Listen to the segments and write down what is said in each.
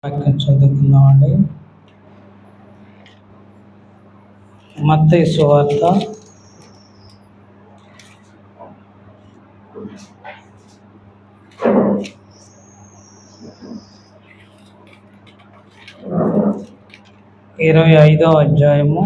వాక్యం చదువుకుందామండి. మత్తయి సువార్త 25వ అధ్యాయము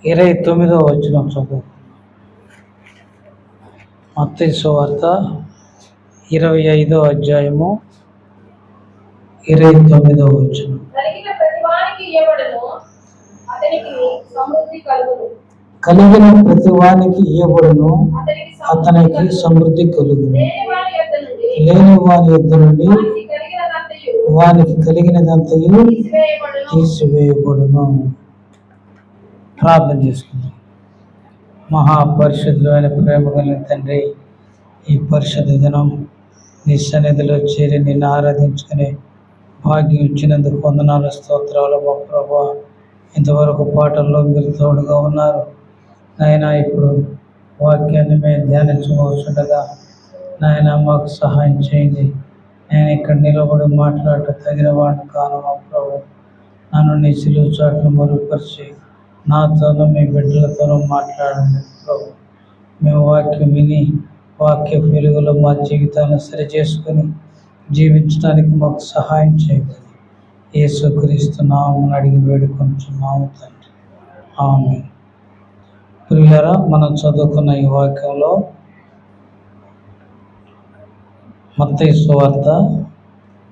29వ వచనం చదువు. మత్తయి సువార్త 25వ అధ్యాయము 29వ వచనం. కలిగిన ప్రతి వానికి ఇయ్యబడును, అతనికి సమృద్ధి కలుగును. లేని వాని యొద్ద నుండి వానికి కలిగినదంతయు తీసివేయబడును. ప్రార్థన చేసుకుందాం. మహాపరిశుద్ధమైన ప్రేమ కలిగిన తండ్రి, ఈ పరిశుద్ధ దినం నీ సన్నిధిలో చేరి నిన్ను ఆరాధించుకునే భాగ్యం ఇచ్చినందుకు వందనాలు, స్తోత్రాలు. మా ప్రభా, ఇంతవరకు పాటల్లో మీరు తోడుగా ఉన్నారు నాయన. ఇప్పుడు వాక్యాన్ని మేము ధ్యానించవచ్చుండగా నాయన మాకు సహాయం చేయండి. నేను ఇక్కడ నిలబడి మాట్లాడటం తగిన వాడిని కాను మా ప్రభు. నన్ను నీ సిలువ చాటును మరుగుపరిచి నాతోనూ మీ బిడ్డలతోనూ మాట్లాడండి ప్రభు. మేము వాక్యం విని వాక్య వెలుగులో మా జీవితాన్ని సరిచేసుకొని జీవించడానికి మాకు సహాయం చేయండి. యేసుక్రీస్తు నామమున అడిగి వేడుకొంచున్నాము తండ్రి, ఆమేన్. ప్రియులారా, మనం చదువుకున్న ఈ వాక్యంలో మత్తయి సువార్త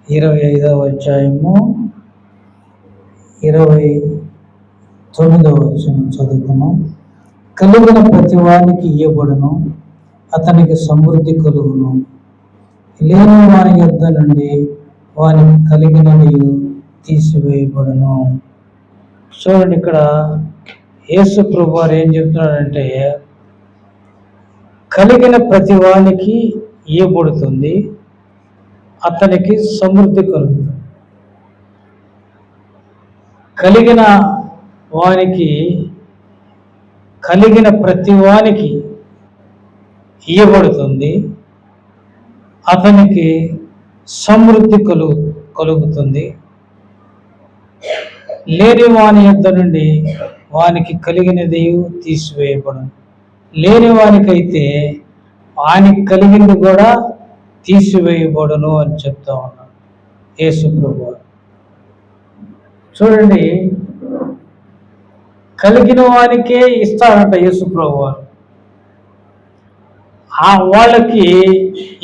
25వ అధ్యాయము 29వ వచనం చదువుకున్నాం. కలిగిన ప్రతి వానికి ఇయ్యబడును, అతనికి సమృద్ధి కలుగును. లేని వాని యొద్ద నుండి వానికి కలిగినవి తీసివేయబడును. చూడండి, ఇక్కడ యేసు ప్రభు వారు ఏం చెప్తున్నాడంటే, కలిగిన ప్రతి వానికి ఇయ్యబడుతుంది, అతనికి సమృద్ధి కలుగుతుంది. కలిగిన వానికి, కలిగిన ప్రతి వానికి ఇయ్యబడుతుంది, అతనికి సమృద్ధి కలుగుతుంది. లేని వాని యొద్ద నుండి వానికి కలిగినది తీసివేయబడును. లేని వానికైతే వానికి కలిగింది కూడా తీసివేయబడును అని చెప్తా ఉన్నాడు యేసు ప్రభువు. చూడండి, కలిగిన వానికే ఇస్తాడంట యేసు ప్రభువు. వాళ్ళకి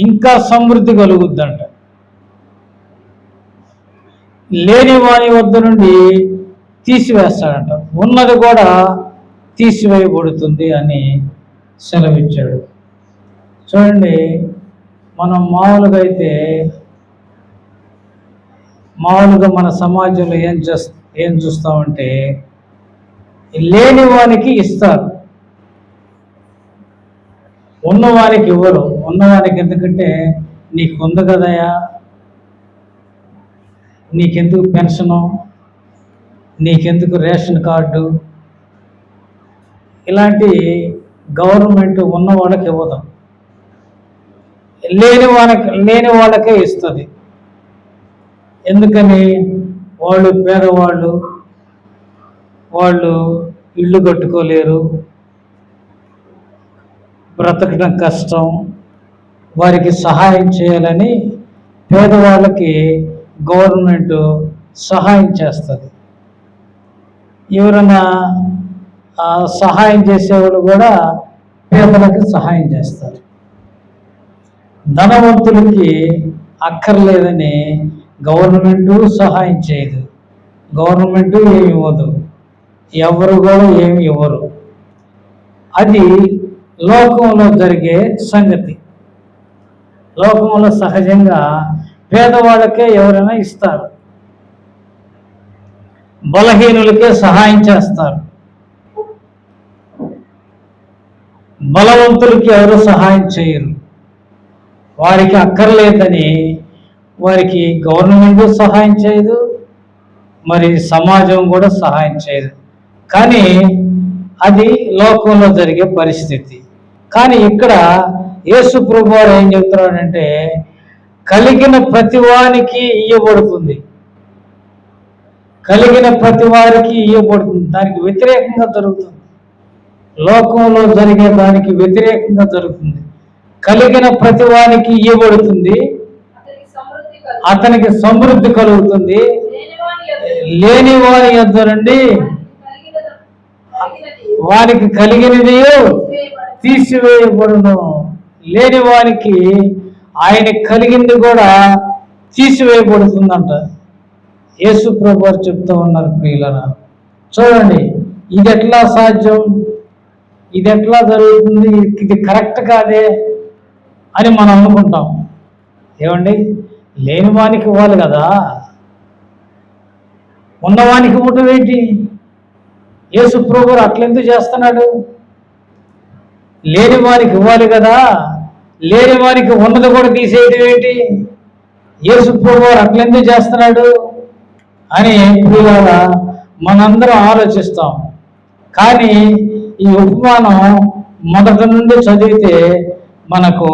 ఇంకా సమృద్ధి కలుగుద్దంట. లేని వాని వద్ద నుండి తీసివేస్తాడంట, ఉన్నది కూడా తీసివేయబడుతుంది అని సెలవిచ్చాడు. చూడండి, మనం మామూలుగా మన సమాజంలో ఏం చూస్తామంటే, లేని వానికి ఇస్తారు, ఉన్నవానికి ఇవ్వరు. ఉన్నవానికి ఎందుకంటే నీకు ఉంది కదయా, నీకెందుకు పెన్షను, నీకెందుకు రేషన్ కార్డు, ఇలాంటి గవర్నమెంట్ ఉన్న వాళ్ళకి ఇవ్వదు, లేని వాళ్ళకే ఇస్తుంది. ఎందుకని? వాళ్ళు పేదవాళ్ళు, వాళ్ళు ఇల్లు కట్టుకోలేరు, బ్రతకడం కష్టం, వారికి సహాయం చేయాలని పేదవాళ్ళకి గవర్నమెంట్ సహాయం చేస్తుంది. ఎవరైనా సహాయం చేసేవాళ్ళు కూడా పేదలకు సహాయం చేస్తారు. ధనవంతులకి అక్కర్లేదని గవర్నమెంటు సహాయం చేయదు, గవర్నమెంటు ఏమి ఇవ్వదు, ఎవరు కూడా ఏమి ఇవ్వరు. అది లోకంలో జరిగే సంగతి. లోకంలో సహజంగా పేదవాళ్ళకే ఎవరైనా ఇస్తారు, బలహీనులకే సహాయం చేస్తారు. బలవంతులకి ఎవరు సహాయం చేయరు. వారికి అక్కర్లేదని వారికి గవర్నమెంట్ సహాయం చేయదు, మరి సమాజం కూడా సహాయం చేయదు. కానీ అది లోకంలో జరిగే పరిస్థితి. కానీ ఇక్కడ యేసు ప్రభు వారు ఏం చెప్తున్నాడంటే, కలిగిన ప్రతి వానికి ఇయ్యబడుతుంది, కలిగిన ప్రతి వారికి ఇయ్యబడుతుంది. దానికి వ్యతిరేకంగా జరుగుతుంది, లోకంలో జరిగే దానికి వ్యతిరేకంగా జరుగుతుంది. కలిగిన ప్రతి వానికి ఇయ్యబడుతుంది, అతనికి సమృద్ధి కలుగుతుంది. లేని వారి యొద్ద నుండి వారికి కలిగినది తీసివేయబడును. లేని వారికి ఆయన కలిగింది కూడా తీసివేయబడుతుందంట. యేసు ప్రభు వారు చెప్తూ ఉన్నారు. ప్రియులరా, చూడండి, ఇది ఎట్లా సాధ్యం, ఇది ఎట్లా జరుగుతుంది, ఇది కరెక్ట్ కాదే అని మనం అనుకుంటాం. ఏమండి, లేని వానికి ఇవ్వాలి కదా, ఉన్నవానికి ఇవ్వటం ఏంటి? యేసు ప్రభు అట్లెందుకు చేస్తున్నాడు? లేని వానికి ఇవ్వాలి కదా, లేని వానికి ఉన్నది కూడా తీసేయడం ఏంటి? యేసు ప్రభు అట్లెందుకు చేస్తున్నాడు అని ప్రియులారా మనందరం ఆలోచిస్తాం. కానీ ఈ ఉపమానం మొదటి నుండి చదివితే మనకు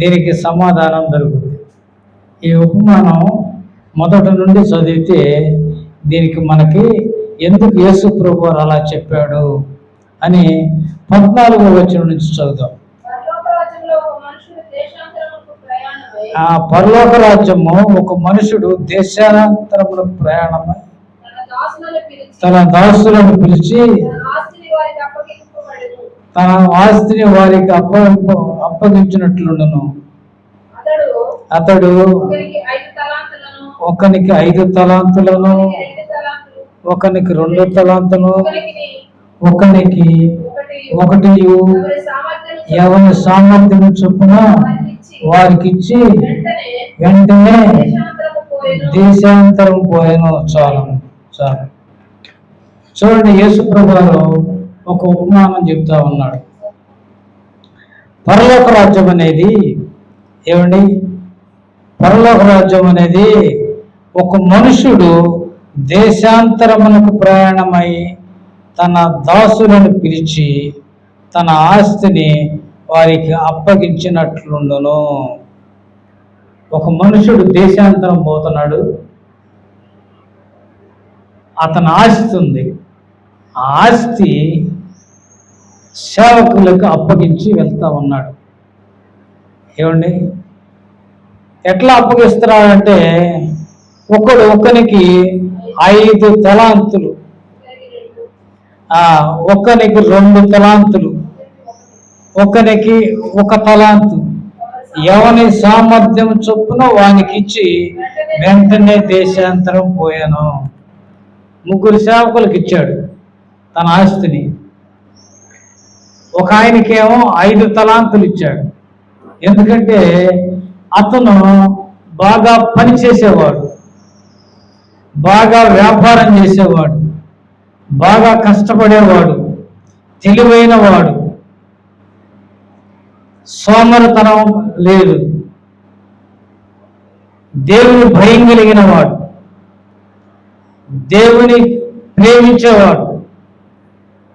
దీనికి సమాధానం దొరుకుతుంది. ఈ ఉపమానం మొదటి నుండి చదివితే దీనికి మనకి ఎందుకు యేసు ప్రభు అలా చెప్పాడు అని 14వ వచనం నుంచి చదువుదాం. ఆ పరలోక రాజ్యము ఒక మనుషుడు దేశాంతరములకు ప్రయాణమై తన దాసులను పిలిచి తన ఆస్తిని వారికి అప్పగించినట్లుండును. అతడు ఒకనికి 5 తలాంతులను, ఒకనికి 2 తలాంతులు, ఒకనికి 1 ఎవరి సామర్థ్యం చొప్పున వారికి ఇచ్చి వెంటనే దేశాంతరం పోయాను. చాలు చాలు. చూడండి, యేసు ప్రభు వారు ఒక ఉపమానం చెప్తా ఉన్నాడు. పరలోక రాజ్యం అనేది ఏమండి, పరలోక రాజ్యం అనేది ఒక మనుషుడు దేశాంతరమునకు ప్రయాణమై తన దాసులను పిలిచి తన ఆస్తిని వారికి అప్పగించినట్లుండును. ఒక మనుషుడు దేశాంతరం పోతున్నాడు, అతని ఆస్తి ఉంది, ఆ ఆస్తి సేవకులకు అప్పగించి వెళ్తా ఉన్నాడు. ఏమండి, ఎట్లా అప్పగిస్తున్నాడంటే, ఒకనికి 5 తలాంతులు, ఒకనికి 2 తలాంతులు, ఒకనికి 1 తలాంతు, ఎవని సామర్థ్యం చొప్పున వానికి ఇచ్చి వెంటనే దేశాంతరం పోయాను. 3 సేవకులకు ఇచ్చాడు తన ఆస్తిని. ఒక ఆయనకేమో 5 తలాంతులు ఇచ్చాడు. ఎందుకంటే అతను బాగా పని చేసేవాడు, బాగా వ్యాపారం చేసేవాడు, బాగా కష్టపడేవాడు, తెలివైన వాడు, సోమరితనం లేదు, దేవుని భయం కలిగిన వాడు, దేవుని ప్రేమించేవాడు,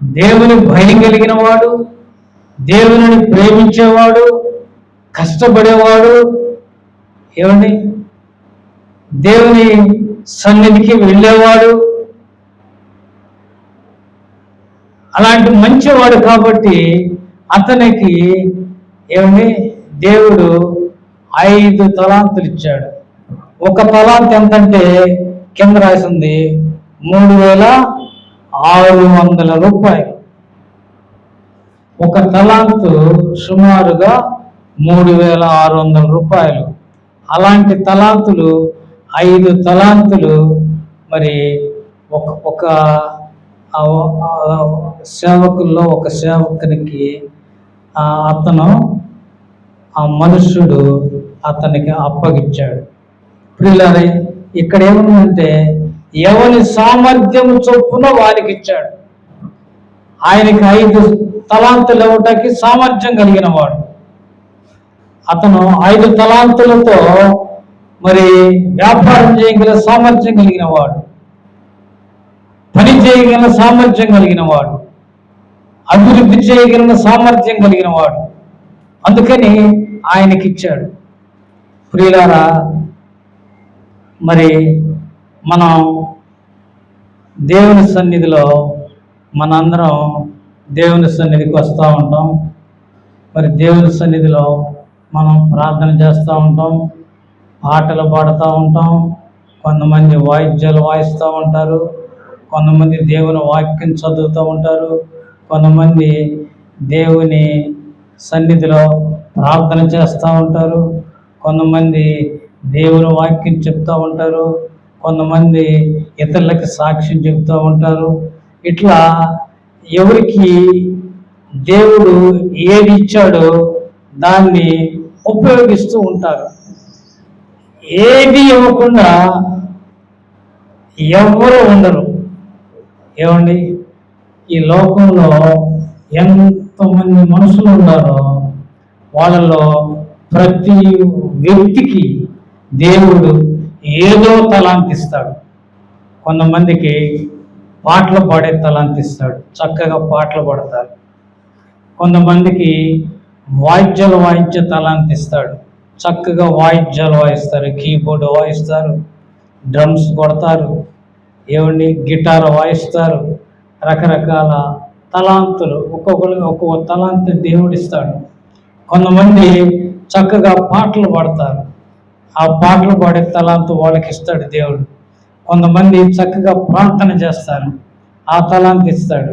దేవుని భయం కలిగిన వాడు, దేవుని ప్రేమించేవాడు, కష్టపడేవాడు, ఏమండి, దేవుని సన్నిధికి వెళ్ళేవాడు, అలాంటి మంచివాడు. కాబట్టి అతనికి ఏమండి దేవుడు 5 తలాంతులు ఇచ్చాడు. 1 తలాంతు ఎంతంటే కింద రాసింది 3600 రూపాయలు. 1 తలాంతు సుమారుగా 3600 రూపాయలు. అలాంటి తలాంతులు 5 తలాంతులు మరి ఒక సేవకుల్లో ఒక సేవకునికి అతను ఆ మనుష్యుడు అతనికి అప్పగించాడు. ప్రియులారా, ఇక్కడ ఏముందంటే ఎవరి సామర్థ్యం చొప్పున వారికి ఇచ్చాడు. ఆయనకి 5 తలాంతులు ఇవ్వటానికి సామర్థ్యం కలిగిన వాడు. అతను 5 తలాంతులతో మరి వ్యాపారం చేయగల సామర్థ్యం కలిగిన వాడు. పని చేయగల సామర్థ్యం కలిగిన వాడు, అభివృద్ధి చేయగలిగిన సామర్థ్యం కలిగిన వాడు. అందుకని ఆయనకిచ్చాడు. ప్రియులారా, మరి మనం దేవుని సన్నిధిలో మనందరం దేవుని సన్నిధికి వస్తూ ఉంటాం. మరి దేవుని సన్నిధిలో మనం ప్రార్థన చేస్తూ ఉంటాం, పాటలు పాడుతూ ఉంటాం, కొంతమంది వాయిద్యాలు వాయిస్తూ ఉంటారు, కొంతమంది దేవుని వాక్యం చదువుతూ ఉంటారు, కొంతమంది దేవుని సన్నిధిలో ప్రార్థన చేస్తూ ఉంటారు, కొంతమంది దేవుని వాక్యం చెప్తూ ఉంటారు, కొంతమంది ఇతరులకి సాక్ష్యం చెప్తూ ఉంటారు. ఇట్లా ఎవరికి దేవుడు ఏది ఇచ్చాడో దాన్ని ఉపయోగిస్తూ ఉంటారు. ఏది ఇవ్వకుండా ఎవరు ఉండరు. ఏమండి, ఈ లోకంలో ఎంతమంది మనుషులు ఉన్నారో వాళ్ళలో ప్రతి వ్యక్తికి దేవుడు ఏదో తలాంతిస్తాడు. కొంతమందికి పాటలు పాడే తలాంతిస్తాడు, చక్కగా పాటలు పాడతారు. కొంతమందికి వాయిద్యాలు వాయించే తలాంతిస్తాడు, చక్కగా వాయిద్యాలు వాయిస్తారు, కీబోర్డు వాయిస్తారు, డ్రమ్స్ కొడతారు, ఏమండి గిటార్ వాయిస్తారు. రకరకాల తలాంతులు, ఒక్కొక్కరికి ఒక్కొక్క తలాంతు దేవుడిస్తాడు. కొంతమంది చక్కగా పాటలు పాడతారు, ఆ పాటలు పాడే తలాంతు వాళ్ళకి ఇస్తాడు దేవుడు. కొంతమంది చక్కగా ప్రార్థన చేస్తారు, ఆ తలాంతు ఇస్తాడు.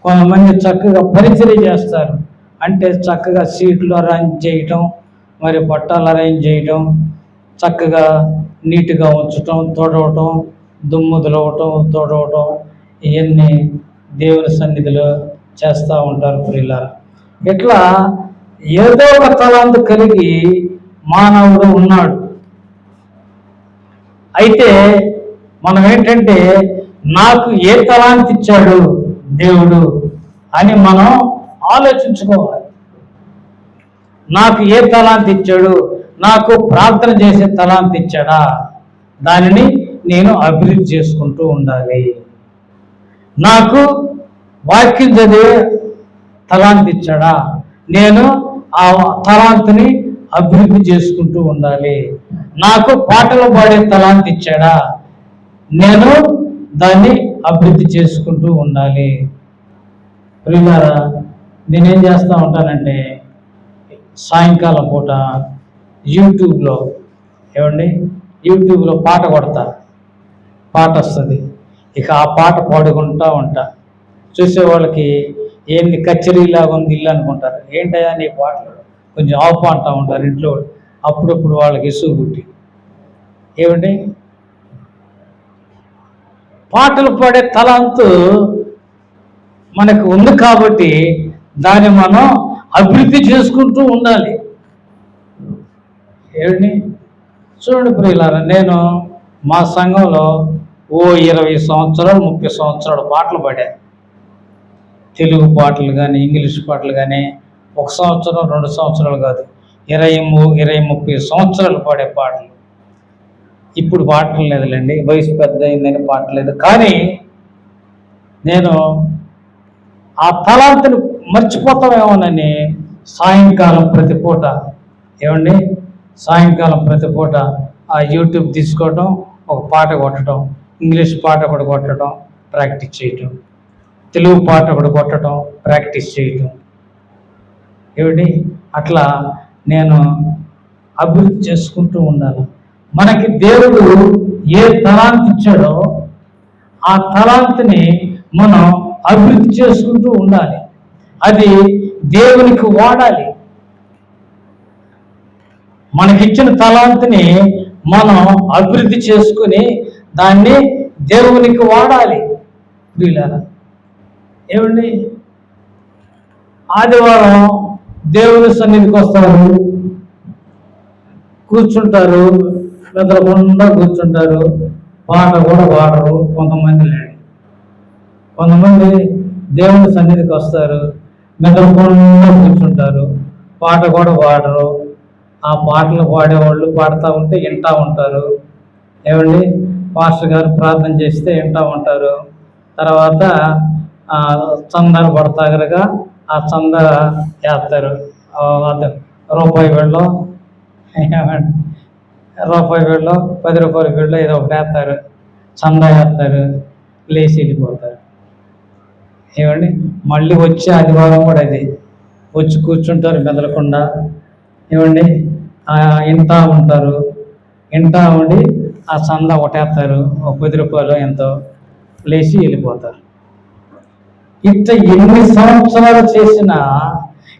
కొంతమంది చక్కగా పరిచర్య చేస్తారు, అంటే చక్కగా సీట్లు అరేంజ్ చేయటం, మరి పట్టాలు అరేంజ్ చేయటం, చక్కగా నీట్గా ఉంచటం, తొడవటం, దుమ్ము దులవటం, తొడవటం, ఇవన్నీ దేవుని సన్నిధిలో చేస్తూ ఉంటారు. ప్రియులారా, ఇట్లా ఏదో ఒక తలాంతు కలిగి మానవుడు ఉన్నాడు. అయితే మనం ఏంటంటే, నాకు ఏ తలాంతు ఇచ్చాడు దేవుడు అని మనం ఆలోచించుకోవాలి. నాకు ఏ తలాంతు ఇచ్చాడు? నాకు ప్రార్థన చేసే తలాంతు ఇచ్చాడా? దానిని నేను అభివృద్ధి చేసుకుంటూ ఉండాలి. నాకు వాక్యం చదివే తలాంతు ఇచ్చాడా? నేను ఆ తలాంతుని అభివృద్ధి చేసుకుంటూ ఉండాలి. నాకు పాటలు పాడే తలాంతు ఇచ్చాడా? నేను దాన్ని అభివృద్ధి చేసుకుంటూ ఉండాలి. ప్రియులారా, నేనేం చేస్తూ ఉంటానంటే, సాయంకాలం పూట యూట్యూబ్లో యూట్యూబ్లో పాట కొడతా, పాట వస్తుంది. ఇక ఆ పాట పాడుకుంటూ ఉంటా. చూసేవాళ్ళకి ఏంది కచేరీలాగా ఉంది ఇల్లు అనుకుంటారు. ఏంటయ్యా నీ పాటలు కొంచెం ఆపు అంటూ ఉంటారు ఇంట్లో. అప్పుడప్పుడు వాళ్ళకి ఇసుగు పుట్టి, ఏమండి పాటలు పాడే తలాంతు మనకు ఉంది కాబట్టి దాన్ని మనం అభివృద్ధి చేసుకుంటూ ఉండాలి. ఏమండి చూడండి ప్రియులారా, నేను మా సంఘంలో 20 సంవత్సరాలు 30 సంవత్సరాలు పాటలు పాడా. తెలుగు పాటలు కానీ ఇంగ్లీష్ పాటలు కానీ 1 సంవత్సరం 2 సంవత్సరాలు కాదు, 20-30 సంవత్సరాలు పాడే పాటలు. ఇప్పుడు పాటలు లేదులేండి, వయసు పెద్ద అయిందని పాటలేదు. కానీ నేను ఆ తలాంతుని మర్చిపోతామేమోనని సాయంకాలం ప్రతిపూట సాయంకాలం ప్రతిపూట ఆ యూట్యూబ్ తీసుకోవటం, ఒక పాట కొట్టడం, ఇంగ్లీష్ పాట ఒకటి కొట్టడం, ప్రాక్టీస్ చేయటం, తెలుగు పాట ఒకటి కొట్టడం, ప్రాక్టీస్ చేయటం. అట్లా నేను అభివృద్ధి చేసుకుంటూ ఉండాలి. మనకి దేవుడు ఏ తలాంతు ఇచ్చాడో ఆ తలాంతుని మనం అభివృద్ధి చేసుకుంటూ ఉండాలి. అది దేవునికి వాడాలి. మనకిచ్చిన తలాంతుని మనం అభివృద్ధి చేసుకుని దాన్ని దేవునికి వాడాలి. వీళ్ళారా, ఆదివారం దేవుని సన్నిధికి వస్తారు, కూర్చుంటారు, నిద్రకుండా కూర్చుంటారు, పాట కూడా పాడరు. కొంతమంది దేవుని సన్నిధికి వస్తారు, నిద్రకుండా కూర్చుంటారు, పాట కూడా పాడరు. ఆ పాటలు పాడేవాళ్ళు పాడుతూ ఉంటే వింటూ ఉంటారు. పాస్టర్ గారు ప్రార్థన చేస్తే వింటూ ఉంటారు. తర్వాత చందాలు పడతాగరగా ఆ చంద వేస్తారు. రూపాయి బిళ్ళో రూపాయి బిళ్ళో 10 రూపాయల బిళ్ళో ఏదో ఒకటి వేస్తారు, చందా వేస్తారు, లేచి వెళ్ళిపోతారు. ఏమండి మళ్ళీ వచ్చే ఆదివారం కూడా అది వచ్చి కూర్చుంటారు మెదలకుండా. ఏమండి ఇంటా ఉంటారు, ఇంటా ఉండి ఆ చందా ఒకటేస్తారు, 10 రూపాయలు ఎంతో, లేచి వెళ్ళిపోతారు. ఇంత ఎన్ని సంవత్సరాలు చేసినా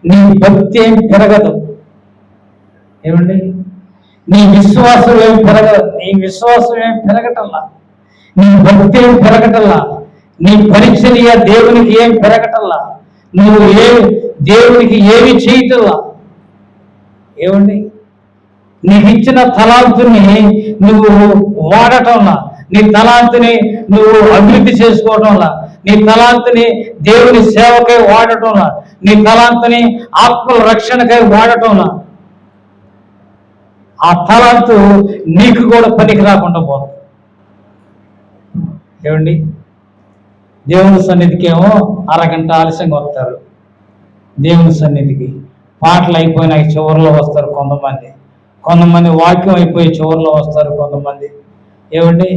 నీ భక్తి ఏం పెరగదు. ఏమండి నీ విశ్వాసం ఏం పెరగదు, నీ విశ్వాసం ఏం పెరగటల్లా, నీ భక్తి ఏం పెరగటల్లా, నీ పరిచర్య దేవునికి ఏం పెరగటల్లా, నువ్వు దేవునికి ఏమి చేయటల్లా. ఏమండి నీకు ఇచ్చిన తలాంతుని నువ్వు వాడటంలా, నీ తలాంతుని నువ్వు అభివృద్ధి చేసుకోవటంలా, నీ తలాంతుని దేవుని సేవకై వాడటంలా, నీ తలాంతుని ఆత్మల రక్షణకై వాడటంలా, ఆ తలాంతు నీకు కూడా పనికి రాకుండా పోతుంది. ఏమండి దేవుని సన్నిధికి ఏమో అరగంట ఆలస్యంగా వస్తారు. దేవుని సన్నిధికి పాటలు అయిపోయినాక చివరిలో వస్తారు కొంతమంది వాక్యం అయిపోయి చివరిలో వస్తారు కొంతమంది. ఏమండి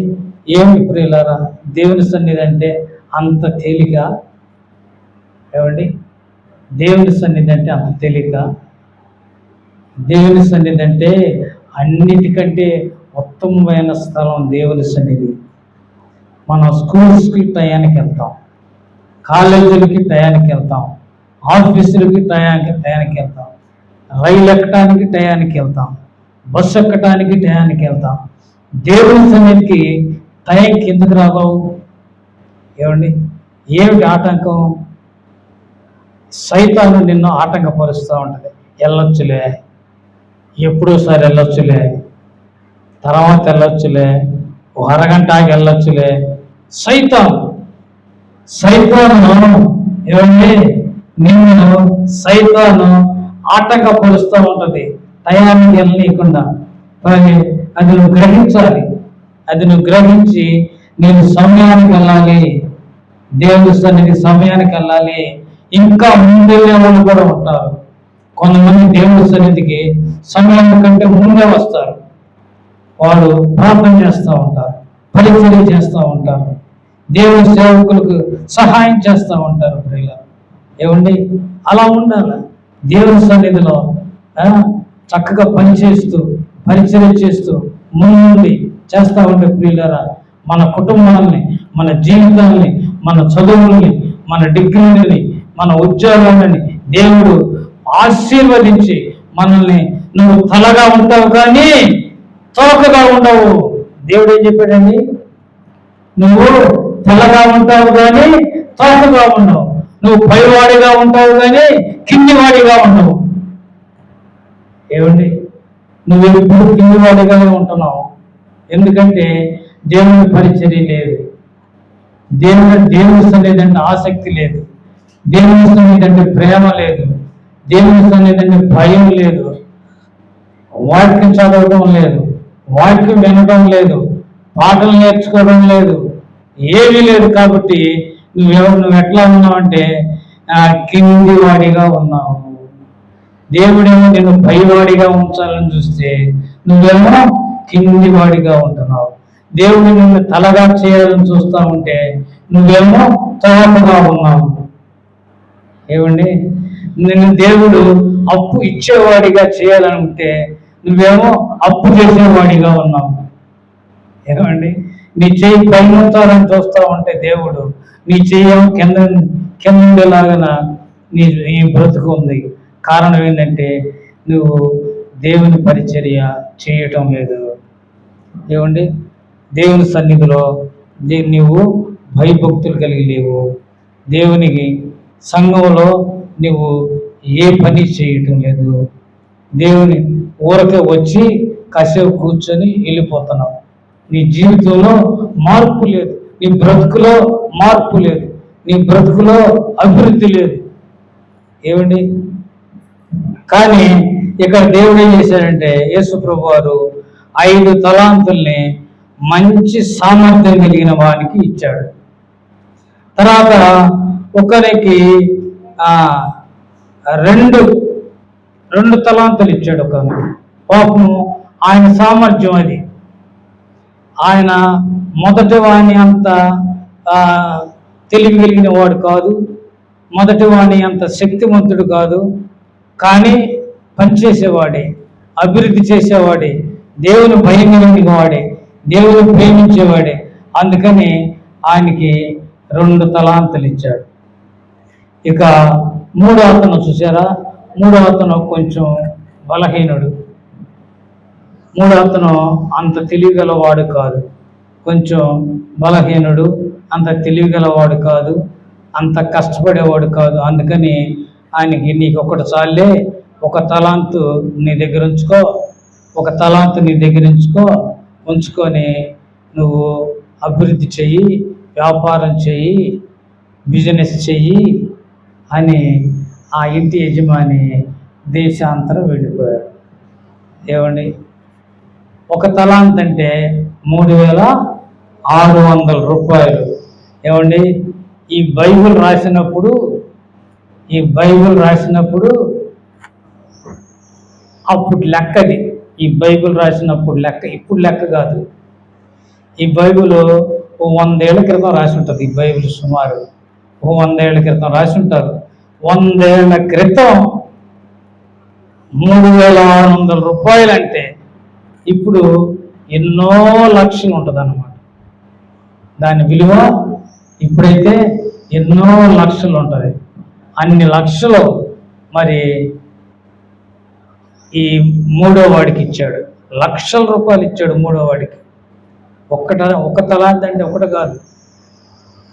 ఏమి ప్రియులారా, దేవుని సన్నిధి అంటే అంత తేలిక? ఏమండి దేవుని సన్నిధి అంటే అంత తేలిక? దేవుని సన్నిధి అంటే అన్నిటికంటే ఉత్తమమైన స్థలం దేవుని సన్నిధి. మనం స్కూల్స్కి టయానికి వెళ్తాం, కాలేజీలకి టయానికి వెళ్తాం, ఆఫీసులకి టయానికి వెళ్తాం, రైలు ఎక్కడానికి టయానికి వెళ్తాం, బస్సు ఎక్కడానికి టయానికి వెళ్తాం. దేవుని సన్నిధికి టైంకి ఎందుకు రాగవు? ఏమండి ఏమిటి ఆటంకం? సైతాను నిన్ను ఆటంకపరుస్తూ ఉంటుంది. వెళ్ళొచ్చులే, ఎప్పుడోసారి వెళ్ళొచ్చులే, తర్వాత వెళ్ళొచ్చులే, అరగంట ఆగి వెళ్ళొచ్చులే. సైతాను ఏమండి నిన్ను సైతాను ఆటంకపరుస్తూ ఉంటుంది, టయానికి వెళ్ళనీయకుండా. అది నువ్వు గ్రహించాలి, అది నువ్వు గ్రహించి నేను సమయానికి వెళ్ళాలి, దేవుని సన్నిధి సమయానికి వెళ్ళాలి. ఇంకా ముందెళ్ళే వాళ్ళు కూడా ఉంటారు. కొంతమంది దేవుని సన్నిధికి సమయం కంటే ముందే వస్తారు. వాడు ప్రార్థన చేస్తూ ఉంటారు, పరిచర్య చేస్తూ ఉంటారు, దేవుని సేవకులకు సహాయం చేస్తూ ఉంటారు. ప్రియులారా ఏమండి అలా ఉండాలి. దేవుని సన్నిధిలో చక్కగా పనిచేస్తూ పరిచర్య చేస్తూ ముందుండి చేస్తూ ఉంటే ప్రియులారా మన కుటుంబాలని, మన జీవితాలని, మన చదువుల్ని, మన డిగ్రీలని, మన ఉద్యోగాలని దేవుడు ఆశీర్వదించి మనల్ని నువ్వు తలగా ఉంటావు కానీ తోకగా ఉండవు. దేవుడు ఏం చెప్పాడండి? నువ్వు తెల్లగా ఉంటావు కానీ తోకగా ఉండవు, నువ్వు పైవాడిగా ఉంటావు కానీ కిందివాడిగా ఉండవు. ఏమండి నువ్వు ఎప్పుడు కిందివాడిగానే ఉంటున్నావు. ఎందుకంటే దేవుని పరిచర్య లేదు, దేవుని సన్నిధి అంటే ఆసక్తి లేదు, దేవుని సన్నిధి అంటే ప్రేమ లేదు, దేవుని సన్నిధి అంటే భయం లేదు, వాక్యం చదవడం లేదు, వాక్యం వినడం లేదు, పాటలు నేర్చుకోవడం లేదు, ఏమీ లేదు. కాబట్టి నువ్వు ఎట్లా ఉన్నావు అంటే కింది వాడిగా ఉన్నావు. దేవుడేమో నేను పైవాడిగా ఉంచాలని చూస్తే నువ్వేమో కింది వాడిగా ఉంటున్నావు. దేవుడు నిన్ను తలగా చేయాలని చూస్తూ ఉంటే నువ్వేమో తోకగా ఉన్నావు. ఏమండి నిన్ను దేవుడు అప్పు ఇచ్చేవాడిగా చేయాలనుకుంటే నువ్వేమో అప్పు చేసేవాడిగా ఉన్నావు. ఏమండి నీ చెయ్యి పైనుంచాలని చూస్తూ ఉంటే దేవుడు నీ చెయ్యేమో కిందలాగా నీ బ్రతుకు ఉంది. కారణం ఏంటంటే నువ్వు దేవుని పరిచర్య చేయటం లేదు. ఏమండి దేవుని సన్నిధిలో నువ్వు భయభక్తులు కలిగి లేవు. దేవునికి సంఘంలో నువ్వు ఏ పని చేయటం లేదు. దేవుని ఊరకే వచ్చి కాసేపు కూర్చొని వెళ్ళిపోతున్నావు. నీ జీవితంలో మార్పు లేదు, నీ బ్రతుకులో మార్పు లేదు, నీ బ్రతుకులో అభివృద్ధి లేదు. ఏమండి కానీ ఇక్కడ దేవుడు ఏం చేశాడంటే యేసు ప్రభు వారు 5 తలాంతుల్ని మంచి సామర్థ్యం కలిగిన వానికి ఇచ్చాడు. తర్వాత ఒకరికి రెండు రెండు తలాంతులు ఇచ్చాడు. ఒకరికి పాపము ఆయన సామర్థ్యం అది. ఆయన మొదటి వాణి అంత తెలివి కలిగిన వాడు కాదు, మొదటి వాణి అంత శక్తివంతుడు కాదు, కానీ పనిచేసేవాడే, అభివృద్ధి చేసేవాడే, దేవుని భయం కలిగిన వాడే, దేవుని ప్రేమించేవాడే. అందుకని ఆయనకి 2 తలాంతులు ఇచ్చాడు. ఇక మూడో అతను చూసారా, మూడో అతను కొంచెం బలహీనుడు. మూడో అతను అంత తెలివిగలవాడు కాదు, కొంచెం బలహీనుడు, అంత తెలివిగలవాడు కాదు, అంత కష్టపడేవాడు కాదు. అందుకని ఆయనకి నీకు ఒకటి చాలే, 1 తలాంతు నీ దగ్గర ఉంచుకో, 1 తలాంతు నీ దగ్గర ఉంచుకొని నువ్వు అభివృద్ధి చెయ్యి, వ్యాపారం చెయ్యి, బిజినెస్ చెయ్యి అని ఆ ఇంటి యజమాని దేశాంతరం వెళ్ళిపోయాడు. ఏమండి, 1 తలాంత్ అంటే 3600 రూపాయలు. ఏమండి, ఈ బైబిల్ రాసినప్పుడు అప్పుడు లెక్కది. ఈ బైబిల్ రాసినప్పుడు లెక్క, ఇప్పుడు లెక్క కాదు. ఈ బైబిల్ 100 ఏళ్ల క్రితం రాసి ఉంటుంది. ఈ బైబిల్ సుమారు 100 ఏళ్ల క్రితం రాసి ఉంటారు. 100 ఏళ్ల క్రితం 3600 రూపాయలు అంటే ఇప్పుడు ఎన్నో లక్షలు ఉంటుంది అన్నమాట. దాని విలువ ఇప్పుడైతే ఎన్నో లక్షలు ఉంటుంది. అన్ని లక్షలు మరి ఈ మూడో వాడికి ఇచ్చాడు. లక్షల రూపాయలు ఇచ్చాడు మూడో వాడికి. 1 తలాంత్ అంటే ఒకటి కాదు,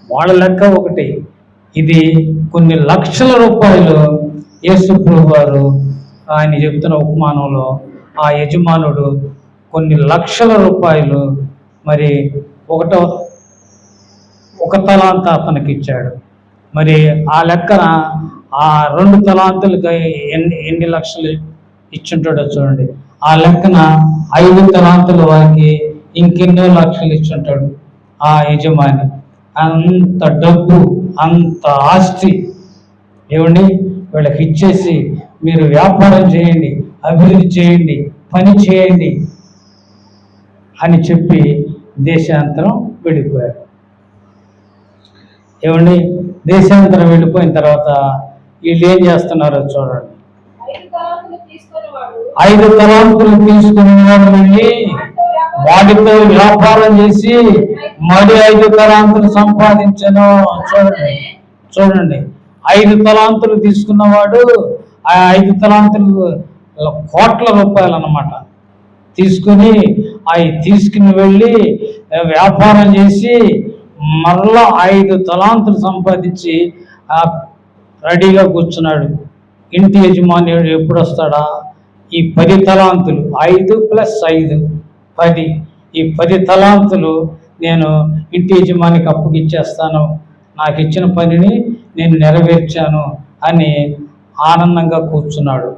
వాళ్ళ లెక్క ఒకటి. ఇది కొన్ని లక్షల రూపాయలు. యేసు ప్రభువు వారు ఆయన చెప్తున్న ఉపమానంలో ఆ యజమానుడు కొన్ని లక్షల రూపాయలు మరి 1 తలాంత్ అతనికి ఇచ్చాడు. మరి ఆ లెక్కన ఆ 2 తలాంతులకి ఎన్ని లక్షలు ఇచ్చుంటాడో చూడండి. ఆ లెక్కన 5 తలాంతుల వారికి ఇంకెన్నో లక్షలు ఇచ్చుంటాడు ఆ యజమాని. అంత డబ్బు, అంత ఆస్తి ఏమండి వీళ్ళకి ఇచ్చేసి మీరు వ్యాపారం చేయండి, అభివృద్ధి చేయండి, పని చేయండి అని చెప్పి దేశాంతరం వెళ్ళిపోయారు. ఏమండి, దేశాంతరం వెళ్ళిపోయిన తర్వాత వీళ్ళు ఏం చేస్తున్నారో చూడండి. 5 తలాంతులు తీసుకుని వెళ్ళి వాటితో వ్యాపారం చేసి మరి 5 తలాంతులు సంపాదించను. చూడండి 5 తలాంతులు తీసుకున్నవాడు ఆ 5 తలాంతులు కోట్ల రూపాయలు అన్నమాట తీసుకుని తీసుకుని వెళ్ళి వ్యాపారం చేసి మరలా 5 తలాంతులు సంపాదించి రెడీగా కూర్చున్నాడు. ఇంటి యజమానుడు ఎప్పుడు వస్తాడా? ఈ 10 తలాంతులు, 5 + 5 10, ఈ 10 తలాంతులు నేను ఇంటి యజమానికి అప్పగిచ్చేస్తాను, నాకు ఇచ్చిన పనిని నేను నెరవేర్చాను అని ఆనందంగా కూర్చున్నాడు.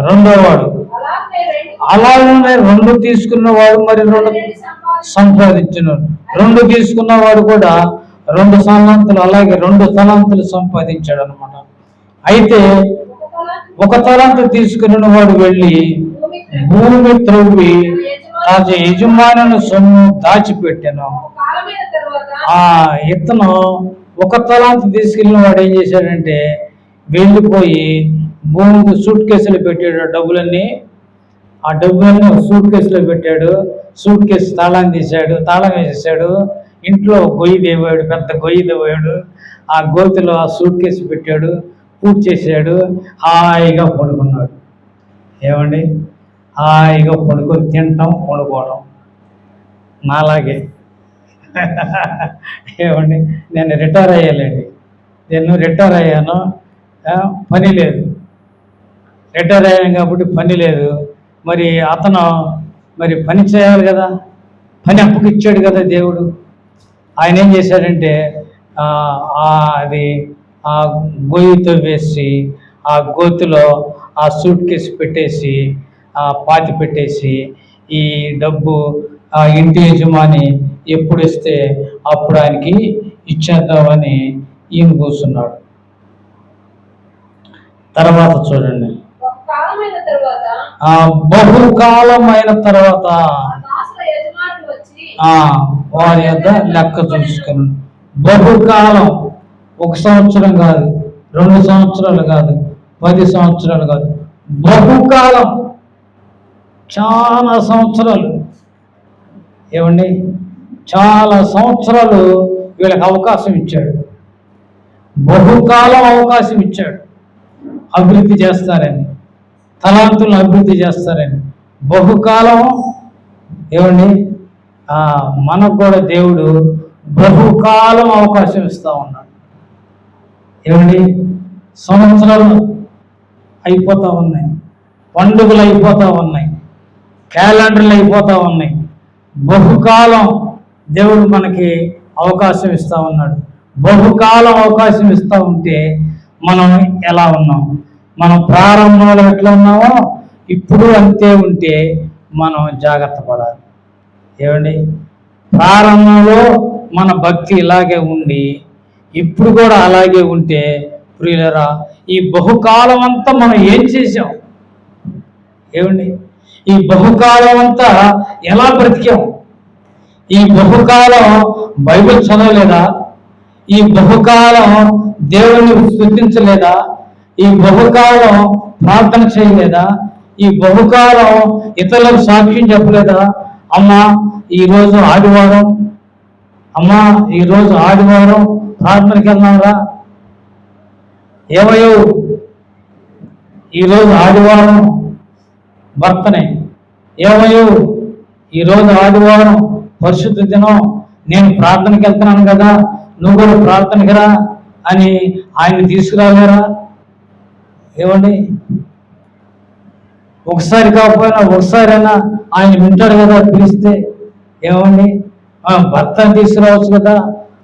రెండో వాడు అలాగే 2 తీసుకున్నవాడు మరి 2 సంపాదించినాడు. 2 తీసుకున్నవాడు కూడా 2 తలాంతులు, అలాగే 2 తలాంతులు సంపాదించాడు అనమాట. అయితే 1 తలాంతు తీసుకున్న వాడు వెళ్ళి భూమి త్రవ్వి యజమానుని సొమ్ము దాచిపెట్టాను. ఇతను 1 తలాంతు తీసుకెళ్ళిన వాడు ఏం చేశాడంటే వెళ్ళిపోయి భూమికి సూట్ కేసులు పెట్టాడు. ఆ డబ్బులన్నీ సూట్ కేసులో పెట్టాడు. సూట్ కేసు తాళం తీశాడు, తాళం వేసేసాడు. ఇంట్లో గొయ్యి దేవాడు, పెద్ద గొయ్యి దేవాడు. ఆ గోతిలో ఆ సూట్ కేసు పెట్టాడు, పూజ చేశాడు, హాయిగా పడుకున్నాడు. ఏమండి, హాయిగా పడుకొని తినటం, పడుకోవడం నాలాగే. ఏమండి, నేను రిటైర్ అయ్యాలండి. నేను రిటైర్ అయ్యాను, పని లేదు. రిటైర్ అయ్యాను కాబట్టి పని లేదు. మరి అతను మరి పని చేయాలి కదా, పని అప్పగిచ్చాడు కదా దేవుడు. ఆయన ఏం చేశాడంటే అది ఆ గొయ్యితో వేసి ఆ గోతిలో ఆ సూట్ కేసు పెట్టేసి పాతి పెట్టేసి ఈ డబ్బు ఆ ఇంటి యజమాని ఎప్పుడు ఇస్తే అప్పుడు ఆయనకి ఇచ్చేద్దామని ఈయన కూర్చున్నాడు. తర్వాత చూడండి, బహుకాలమైన తర్వాత వారి యొద్ద లెక్క చూసుకుని, బహుకాలం, 1 సంవత్సరం కాదు, 2 సంవత్సరాలు కాదు, 10 సంవత్సరాలు కాదు, బహుకాలం, చాలా సంవత్సరాలు. ఏమండి, చాలా సంవత్సరాలు వీళ్ళకి అవకాశం ఇచ్చాడు. బహుకాలం అవకాశం ఇచ్చాడు. అభివృద్ధి చేస్తారని, తలాంతులను అభివృద్ధి చేస్తారని బహుకాలం. ఏమండి, మనకు కూడా దేవుడు బహుకాలం అవకాశం ఇస్తా ఉన్నాడు. ఏమండి, సంవత్సరాలు అయిపోతా ఉన్నాయి, పండుగలు అయిపోతా ఉన్నాయి, క్యాలెండర్లు అయిపోతా ఉన్నాయి. బహుకాలం దేవుడు మనకి అవకాశం ఇస్తా ఉన్నాడు. బహుకాలం అవకాశం ఇస్తా ఉంటే మనం ఎలా ఉన్నాం? మనం ప్రారంభంలో ఎట్లా ఉన్నామో ఇప్పుడు అంతే ఉంటే మనం జాగ్రత్త పడాలి. ఏమండి, ప్రారంభంలో మన భక్తి ఇలాగే ఉండి ఇప్పుడు కూడా అలాగే ఉంటే ప్రియులరా, ఈ బహుకాలం అంతా మనం ఏం చేసాం? ఏమండి, ఈ బహుకాలం అంతా ఎలా బ్రతికాం? ఈ బహుకాలం బైబిల్ చదవలేదా? ఈ బహుకాలం దేవుని స్తుతించలేదా? ఈ బహుకాలం ప్రార్థన చేయలేదా? ఈ బహుకాలం ఇతరులకు సాక్ష్యం చెప్పలేదా? అమ్మా ఈరోజు ఆదివారం, అమ్మా ఈరోజు ఆదివారం ప్రార్థనకి వెళ్దాంరా. ఏమయ్యో ఈరోజు ఆదివారం భర్తనే, ఏమయ్యో ఈరోజు ఆదివారం పరిశుద్ధ దినం, నేను ప్రార్థనకి వెళ్తున్నాను కదా, నువ్వు కూడా ప్రార్థనకి రా అని ఆయన తీసుకురాలేరా? ఏమండి, ఒకసారి కాకపోయినా ఒకసారైనా ఆయన వింటాడు కదా పిలిస్తే. ఏమండి, భర్తను తీసుకురావచ్చు కదా.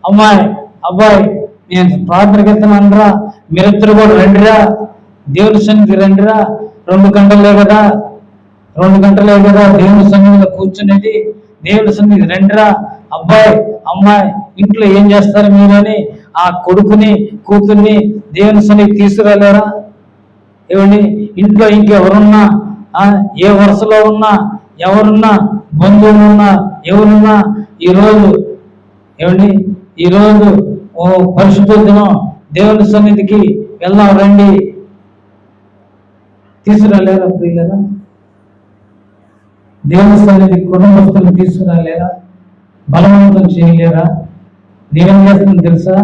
అమ్మాయి అబ్బాయి నేను ప్రార్థనకి వెళ్తున్నాను రా, మీరిద్దరు కూడా రండిరా, దేవుని సన్నిధికి రండిరా. 2 గంటలే కదా, 2 గంటలే కదా దేవుని సన్నిధిలో కూర్చునేది, దేవుని సన్నిధికి రండిరా. అబ్బాయి అమ్మాయి ఇంట్లో ఏం చేస్తారు మీరు అని ఆ కొడుకుని కూతుర్ని దేవుని సన్నిధికి తీసుకురాలేరా? ఏమండి, ఇంట్లో ఇంకెవరున్నా, ఏ వరుసలో ఉన్నా, ఎవరున్నా, బంధువులు ఉన్నా, ఎవరున్నా ఈరోజు ఏమండి, ఈరోజు పరిశుద్ధ దినం దేవుని సన్నిధికి వెళ్దాం రండి, తీసుకురాలేరా ప్రియులరా? దేవుని సన్నిధికి కుటుంబస్తులు తీసుకురాలేరా? బలవంతం చేయలేరా? నేనేం చేస్తుంది తెలుసా?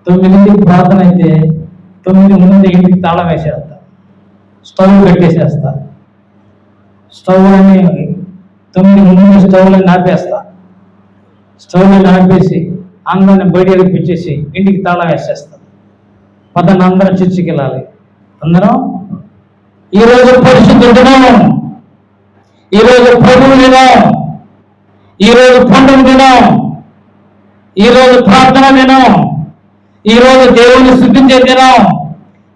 9 ప్రార్థన అయితే 9 ముందు ఇంటికి తాళం వేసేస్తా, స్టవ్ పెట్టేసేస్తా. స్టవ్ అని 9 ముందు స్టవ్ని నాపేస్తా. స్టవ్ని నాపేసి అందరిని బయట ఎడిపించేసి ఇంటికి తాళం వేసేస్తా. పదన అందరం చర్చికి వెళ్ళాలి. అందరం ఈరోజు పరిశుద్ధ దినం, ఈరోజు ప్రభువు దినం, ఈరోజు పండుగ దినం, ఈరోజు ప్రార్థన దినం, ఈరోజు దేవుని స్తుతించే దినం,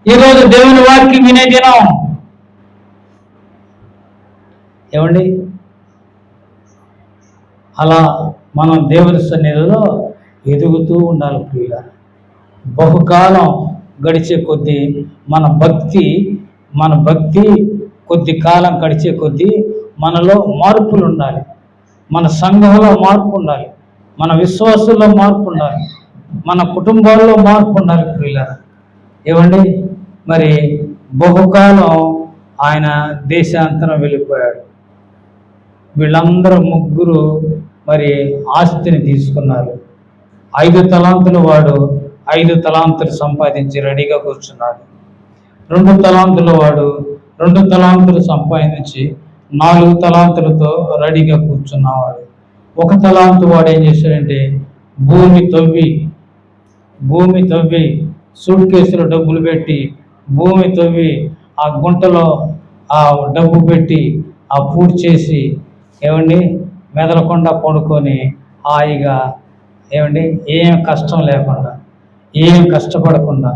ఈరోజు దేవుని వాక్యం వినే దినం. ఏమండి, అలా మనం దేవుని సన్నిధిలో ఎదుగుతూ ఉండాలి ప్రియుల. బహుకాలం గడిచే కొద్దీ మన భక్తి కొద్ది కాలం గడిచే కొద్దీ మనలో మార్పులు ఉండాలి. మన సంఘంలో మార్పు ఉండాలి, మన విశ్వాసుల్లో మార్పు ఉండాలి, మన కుటుంబాల్లో మార్పు ఉండాలి ప్రియులారా. ఏమండి, మరి బహుకాలం ఆయన దేశాంతరం వెళ్ళిపోయాడు. వీళ్ళందరూ ముగ్గురు మరి ఆస్తిని తీసుకున్నారు. 5 తలాంతులు వాడు 5 తలాంతులు సంపాదించి రెడీగా కూర్చున్నాడు. 2 తలాంతుల వాడు 2 తలాంతులు సంపాదించి 4 తలాంతులతో రెడీగా కూర్చున్నవాడు. 1 తలాంతు వాడు ఏం చేశాడంటే భూమి తవ్వి సూట్ కేసులో డబ్బులు పెట్టి భూమి తవ్వి ఆ గుంటలో ఆ డబ్బు పెట్టి ఆ పూర్తి చేసి ఏమండి మెదలకుండా పడుకొని హాయిగా ఏమండి ఏం కష్టం లేకుండా, ఏం కష్టపడకుండా,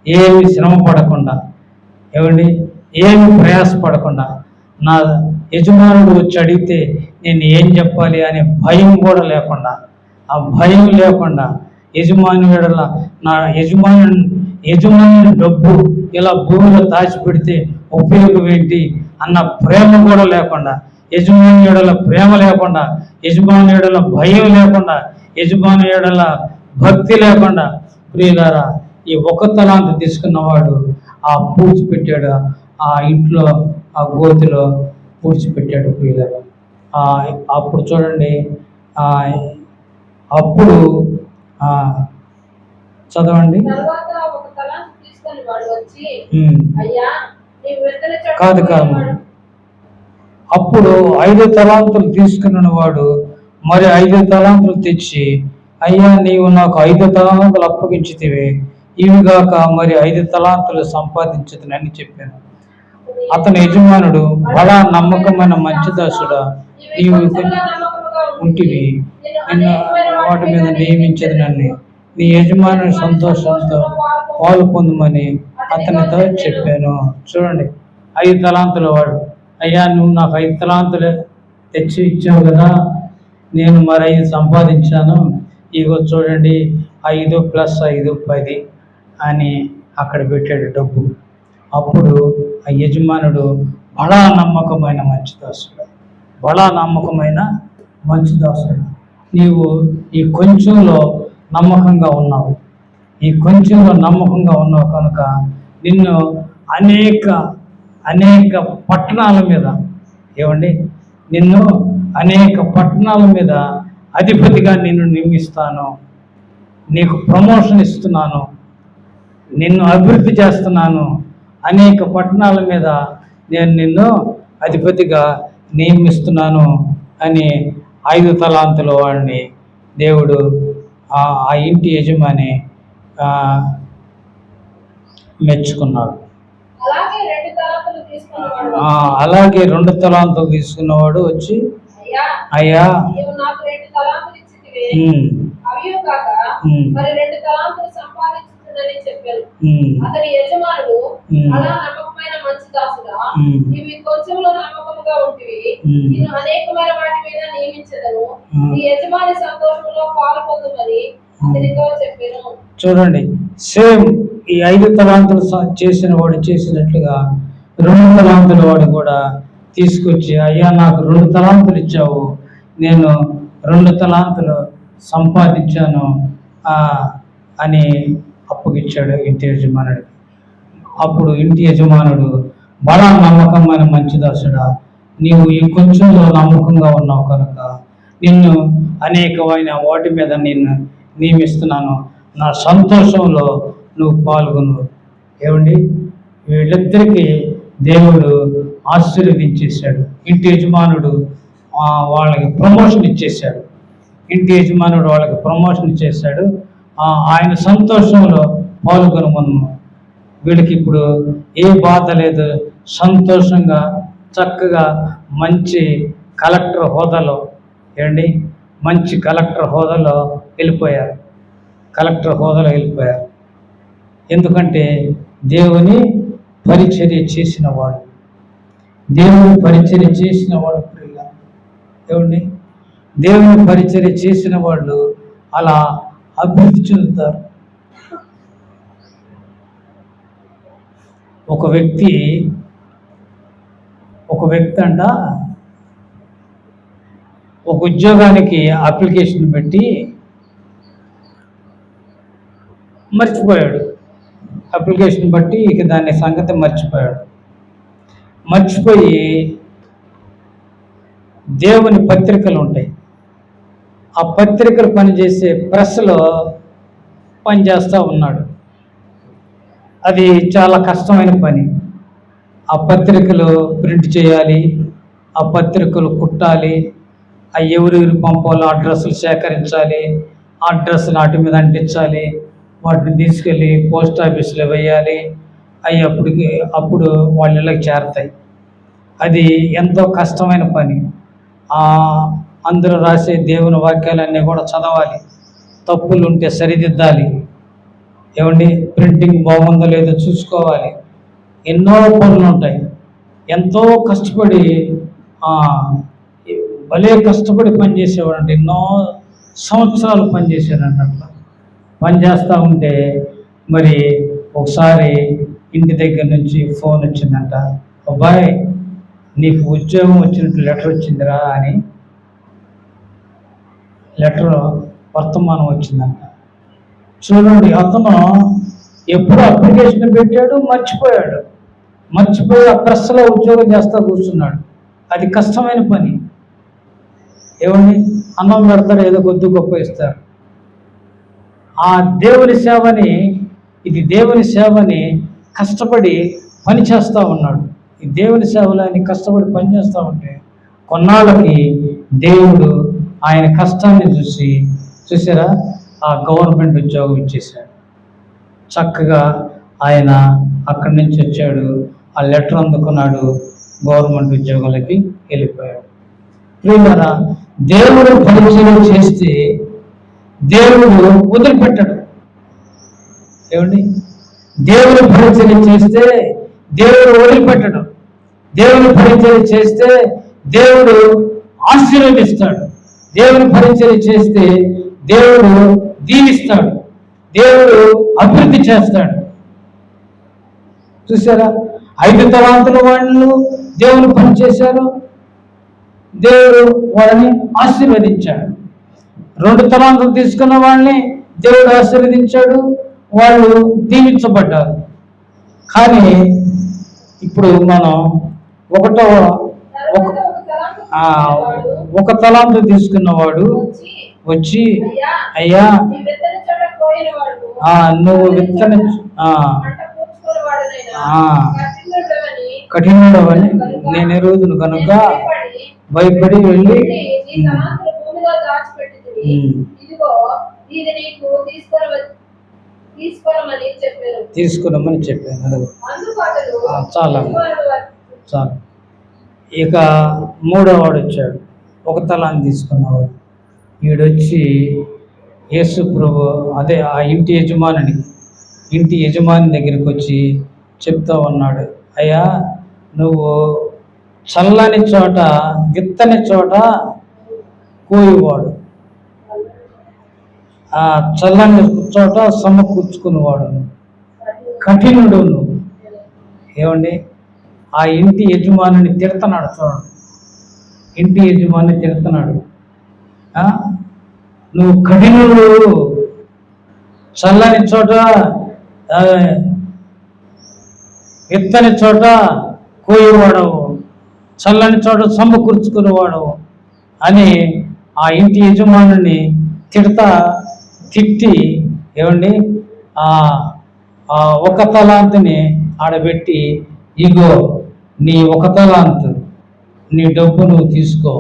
ఏమి శ్రమ పడకుండా, ఏమండి ఏమి ప్రయాసపడకుండా, నా యజమానుడు వచ్చి అడిగితే నేను ఏం చెప్పాలి అనే భయం కూడా లేకుండా, ఆ భయం లేకుండా యజమాని ఎడల నా యజమాని డబ్బు ఇలా భూమిలో దాచిపెడితే ఉపయోగం ఏంటి అన్న ప్రేమ కూడా లేకుండా, యజమాని ఎడల ప్రేమ లేకుండా, యజమాని ఎడల భయం లేకుండా, యజమాని ఎడల భక్తి లేకుండా, ప్రియులారా ఈ ఒక తలాంతు తీసుకున్నవాడు ఆ పూడ్చిపెట్టాడు, ఆ ఇంట్లో ఆ గోతిలో పూడ్చిపెట్టాడు ప్రియులారా. అప్పుడు చూడండి, అప్పుడు చదవండి. కాదు కాదు, అప్పుడు 5 తలాంతులు తీసుకున్న వాడు మరి 5 తలాంతులు తెచ్చి, అయ్యా నీవు నాకు 5 తలాంతులు అప్పగించితివి, ఇవిగాక మరి 5 తలాంతులు సంపాదించదని చెప్పాను. అతని యజమానుడు, బడా నమ్మకమైన మంచి దాసుడా, నీవు ఉంటివి, నిన్ను వాటి మీద నియమించదు నన్ను, నీ యజమాని సంతోషంతో పాలు పొందమని అతనితో చెప్పాను. చూడండి, 5 తలాంతుల వాడు, అయ్యా నువ్వు నాకు 5 తలాంతులు తెచ్చి ఇచ్చావు కదా, నేను మరి 5 సంపాదించాను, ఇగో చూడండి 5 + 5 10 అని అక్కడ పెట్టాడు డబ్బు. అప్పుడు ఆ యజమానుడు, బడా నమ్మకమైన మంచి దాసుడు, బడా నమ్మకమైన మంచి దాసుడు, నీవు ఈ కొంచెంలో నమ్మకంగా ఉన్నావు, ఈ కొంచెంలో నమ్మకంగా ఉన్నావు కనుక నిన్ను అనేక పట్టణాల మీద, నిన్ను అనేక పట్టణాల మీద అధిపతిగా నిన్ను నియమిస్తాను, నీకు ప్రమోషన్ ఇస్తున్నాను, నిన్ను అభివృద్ధి చేస్తున్నాను, అనేక పట్టణాల మీద నేను నిన్ను అధిపతిగా నియమిస్తున్నాను అని 5 తలాంతుల వాడిని దేవుడు ఆ ఇంటి యజమాని మెచ్చుకున్నాడు. అలాగే 2 తలాంతులు తీసుకున్నవాడు వచ్చి, అయ్యా అతని యజమానుడు, అలా నమ్మకమైన మంచి దాసుడా, నీవు కొంచెంలో నమ్మకముగా ఉంటివి, నిన్ను అనేకమైన వాటి మీద నియమించదను, నీ యజమాని సంతోషంలో పాలు పొందుమని అతనితో చెప్పాను. చూడండి, సేమ్ ఈ 5 తలాంతులు చేసిన వాడు చేసినట్లుగా 2 తలాంతుల వాడు కూడా తీసుకొచ్చి, అయ్యా నాకు 2 తలాంతులు ఇచ్చావు, నేను 2 తలాంతులు సంపాదించాను అని అప్పగిచ్చాడు ఇంటి యజమానుడు. అప్పుడు ఇంటి యజమానుడు, బడా నమ్మకమైన మంచి దాసుడా, నీవు ఈ కొంచెంలో నమ్మకంగా ఉన్నావు కనుక నిన్ను అనేకమైన వాటి మీద నిన్ను నియమిస్తున్నాను, నా సంతోషంలో నువ్వు పాల్గొను. వీళ్ళిద్దరికీ దేవుడు ఆశీర్వదించేశాడు. ఇంటి యజమానుడు వాళ్ళకి ప్రమోషన్ ఇచ్చేశాడు. ఆయన సంతోషంలో పాల్గొనమను. వీడికి ఇప్పుడు ఏ బాధ లేదు, సంతోషంగా చక్కగా మంచి కలెక్టర్ హోదాలో వెళ్ళిపోయారు. ఎందుకంటే దేవుని పరిచర్య చేసిన వాడు దేవుని పరిచర్య చేసిన వాళ్ళు అలా అభివృద్ధి చెందుతారు. ఒక వ్యక్తి అంట ఒక ఉద్యోగానికి అప్లికేషన్ పెట్టి మర్చిపోయాడు. అప్లికేషన్ బట్టి ఇక దాని సంగతి మర్చిపోయి దేవుని పత్రికలు ఉంటాయి, ఆ పత్రికలు పనిచేసే ప్రెస్లో పనిచేస్తూ ఉన్నాడు. అది చాలా కష్టమైన పని. ఆ పత్రికలు ప్రింట్ చేయాలి, ఆ పత్రికలు కుట్టాలి, ఆ ఎవరెవరు పంపాలో అడ్రస్లు సేకరించాలి, ఆ అడ్రస్ వాటి మీద అంటించాలి, వాటిని తీసుకెళ్ళి పోస్ట్ ఆఫీసులో వేయాలి, అవి అప్పుడు వాళ్ళ ఇళ్ళకి చేరతాయి. అది ఎంతో కష్టమైన పని. అందరూ రాసే దేవుని వాక్యాలన్నీ కూడా చదవాలి, తప్పులు ఉంటే సరిదిద్దాలి, ప్రింటింగ్ బాగుందో లేదో చూసుకోవాలి, ఎన్నో పనులు ఉంటాయి. ఎంతో కష్టపడి భలే కష్టపడి పనిచేసేవాడు అంటే ఎన్నో సంవత్సరాలు పనిచేశాడంట. అట్లా పనిచేస్తూ ఉంటే మరి ఒకసారి ఇంటి దగ్గర నుంచి ఫోన్ వచ్చిందంట, అబ్బాయి నీకు ఉద్యోగం వచ్చినట్టు లెటర్ వచ్చిందిరా అని లెటర్ వర్తమానం వచ్చిందంట. చూడండి, అతను ఎప్పుడు అప్లికేషన్ పెట్టాడు, మర్చిపోయి ఆ ప్రెస్లో ఉద్యోగం చేస్తా కూర్చున్నాడు. అది కష్టమైన పని. ఏమండి, అన్నం పెడతారు, ఏదో కొద్ది గొప్ప ఇస్తారు. ఆ దేవుని సేవని కష్టపడి పని చేస్తూ ఉన్నాడు. ఈ దేవుని సేవలో ఆయన కష్టపడి పని చేస్తూ ఉంటే కొన్నాళ్ళకి దేవుడు ఆయన కష్టాన్ని చూసారా, ఆ గవర్నమెంట్ ఉద్యోగం ఇచ్చేశాడు. చక్కగా ఆయన అక్కడి నుంచి వచ్చాడు, ఆ లెటర్ అందుకున్నాడు, గవర్నమెంట్ ఉద్యోగాలకి వెళ్ళిపోయాడు. ప్రియులారా, దేవుడు పరిచయం చేస్తే దేవుడు వదిలిపెట్టాడు. ఏమండి, దేవుడు పరిచయం చేస్తే దేవుడు వదిలిపెట్టడు. దేవుని పరిచయం చేస్తే దేవుడు ఆశీర్వదిస్తాడు. దేవుని పరిచయం చేస్తే దేవుడు దీవిస్తాడు. దేవుడు అభివృద్ధి చేస్తాడు. చూసారా, 5 తలాంతుల వాళ్ళు దేవుని పని చేశారు, దేవుడు వాళ్ళని ఆశీర్వదించాడు. 2 తలాంతులు తీసుకున్న వాళ్ళని దేవుడు ఆశీర్వదించాడు, వాళ్ళు దీవించబడ్డారు. కానీ ఇప్పుడు మనం ఒక తలాంతు తీసుకున్నవాడు వచ్చి, అయ్యా నువ్వు కఠినుడవని నేను ఎరుగుదును కనుక భయపడి వెళ్ళి తీసుకురమ్మని చెప్పాను. చాలా. ఇక 3వ వాడు వచ్చాడు, 1 తలాంతు తీసుకున్నవాడు. వీడొచ్చి యేసు ప్రభు అదే ఆ ఇంటి యజమాని దగ్గరికి వచ్చి చెప్తా ఉన్నాడు, అయ్యా నువ్వు చల్లని చోట విత్తని చోట కోయివాడు, ఆ చల్లని చోట సమకూర్చుకునేవాడు, కఠినుడు నువ్వు. ఏమండి, ఆ ఇంటి యజమానిని తిడుతున్నాడు. చూడండి, ఇంటి యజమాని తిడుతున్నాడు, నువ్వు కఠినుడు, చల్లని చోట విత్తని చోట కోయేవాడవు, చల్లని చోట సమకూర్చుకునేవాడవు అని ఆ ఇంటి యజమానుని తిట్టి ఏమండి, ఆ 1 తలాంతుని ఆడబెట్టి, ఇగో నీ 1 తలాంతు, నీ డబ్బు నువ్వు తీసుకో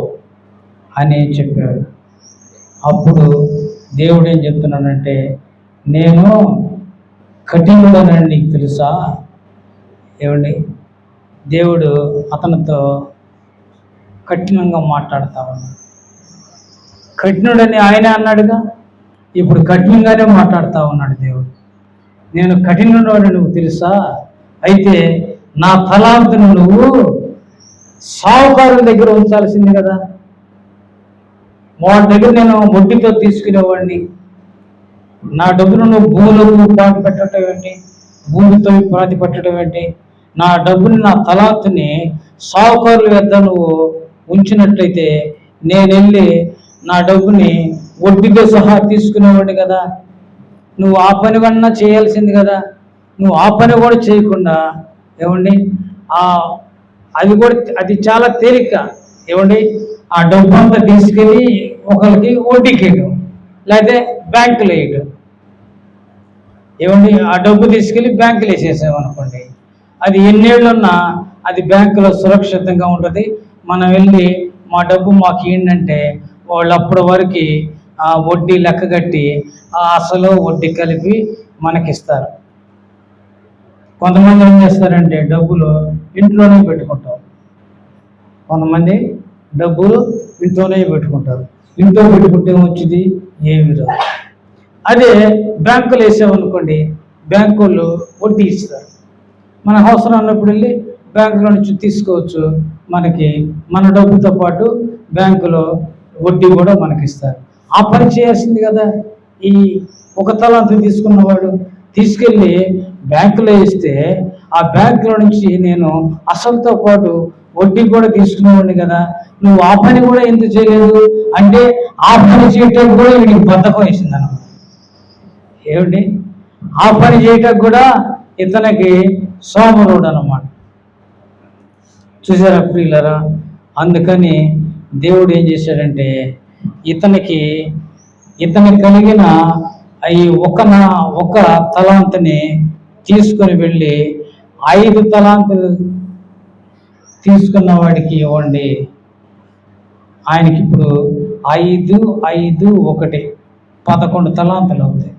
అని చెప్పాడు. అప్పుడు దేవుడు ఏం చెప్తున్నాడంటే, నేను కఠినుడనని నీకు తెలుసా? ఏమండి, దేవుడు అతనితో కఠినంగా మాట్లాడుతా ఉన్నాడు. కఠినుడని ఆయన అన్నాడుగా, ఇప్పుడు కఠినంగానే మాట్లాడుతూ ఉన్నాడు దేవుడు. నేను కఠినుడు అని నువ్వు తెలుసా? అయితే నా తలాంతును నువ్వు సావుకారుల దగ్గర ఉంచాల్సింది కదా. వాడి దగ్గర నేను వడ్డీతో తీసుకునేవాడిని. నా డబ్బును నువ్వు భూములకు పాతి పెట్టడం ఏంటి, భూమితో పాతి పెట్టడం ఏంటి? నా డబ్బుని, నా తలాంతుని సావుకారుల వద్ద నువ్వు ఉంచినట్లయితే నేను వెళ్ళి నా డబ్బుని వడ్డీతో సహా తీసుకునేవాడిని కదా. నువ్వు ఆ పని కన్నా చేయాల్సింది కదా. నువ్వు ఆ పని కూడా చేయకుండా ఏమండి, అది చాలా తేలిక. ఏమండి, ఆ డబ్బు అంతా తీసుకెళ్ళి ఒకరికి వడ్డీకి వేయడం, లేకపోతే బ్యాంకులో వేయడం. ఏమండి, ఆ డబ్బు తీసుకెళ్ళి బ్యాంకులో వేసేసామనుకోండి, అది ఎన్నేళ్ళున్నా అది బ్యాంకులో సురక్షితంగా ఉంటుంది. మనం వెళ్ళి మా డబ్బు మాకు ఏంటంటే వాళ్ళు అప్పటి వరకు ఆ వడ్డీ లెక్క కట్టి ఆ అసలు వడ్డీ కలిపి మనకిస్తారు. కొంతమంది ఏం చేస్తారంటే డబ్బులు ఇంట్లోనే పెట్టుకుంటారు. కొంతమంది డబ్బులు ఇంట్లోనే పెట్టుకుంటారు. ఇంట్లో పెట్టుకుంటే వచ్చింది ఏమి రాదు. అదే బ్యాంకులు వేసామనుకోండి, బ్యాంకు వాళ్ళు వడ్డీ ఇస్తారు. మన అవసరం అన్నప్పుడు వెళ్ళి బ్యాంకులో నుంచి తీసుకోవచ్చు. మనకి మన డబ్బుతో పాటు బ్యాంకులో వడ్డీ కూడా మనకిస్తారు. ఆ పని చేయాల్సింది కదా. ఈ ఒక తలాంతు తీసుకున్నవాడు తీసుకెళ్ళి బ్యాంకులో వేస్తే ఆ బ్యాంకులో నుంచి నేను అసలుతో పాటు వడ్డీ కూడా తీసుకునేవాడిని కదా. నువ్వు ఆ పని కూడా ఎందుకు చేయలేదు అంటే ఆ పని చేయటానికి కూడా వీడికి బద్ధకం వేసింది అన్నమాట. ఏమిటి ఆ పని చేయటానికి కూడా ఇతనికి సోమరుడు అన్నమాట. చూసారా ప్రియులరా? అందుకని దేవుడు ఏం చేశాడంటే ఇతనికి కలిగిన ఈ ఒక తలాంతుని తీసుకొని వెళ్ళి 5 తలాంతులు తీసుకున్న వాడికి ఇవ్వండి. ఆయనకి ఇప్పుడు 5, 5, 1 11 తలాంతులు అవుతాయి.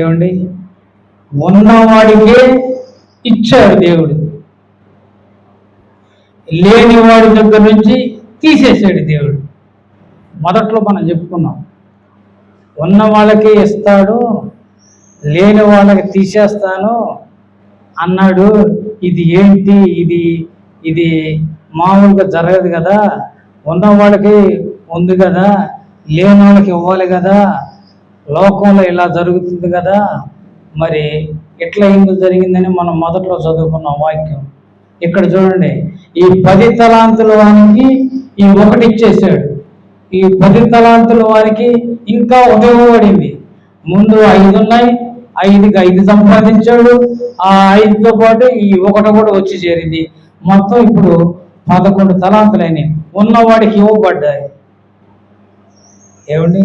ఏమండి? ఉన్నవాడికే ఇచ్చాడు దేవుడు, లేని వాడి దగ్గర నుంచి తీసేసాడు దేవుడు. మొదట్లో మనం చెప్పుకున్నాం, ఉన్న వాళ్ళకే ఇస్తాడు, లేని వాళ్ళకి తీసేస్తాను అన్నాడు. ఇది ఏంటి? ఇది మామూలుగా జరగదు కదా. ఉన్న వాళ్ళకి ఉంది కదా, లేని వాళ్ళకి ఇవ్వాలి కదా. లోకంలో ఇలా జరుగుతుంది కదా. మరి ఎట్లా ఎందుకు జరిగిందని మనం మొదట్లో చదువుకున్న వాక్యం. ఇక్కడ చూడండి, ఈ 10 తలాంతుల వానికి ఈ 1 ఇచ్చేసాడు. ఈ 10 తలాంతుల వారికి ఇంకా ఉపయోగపడింది. ముందు 5 ఉన్నాయి, 5కి 5 సంపాదించాడు. ఆ 5తో పాటు ఈ 1 కూడా వచ్చి చేరింది. మొత్తం ఇప్పుడు 11 తలాంతులైనవి ఉన్నవాడికి ఇవ్వబడ్డాయి. ఏమండి?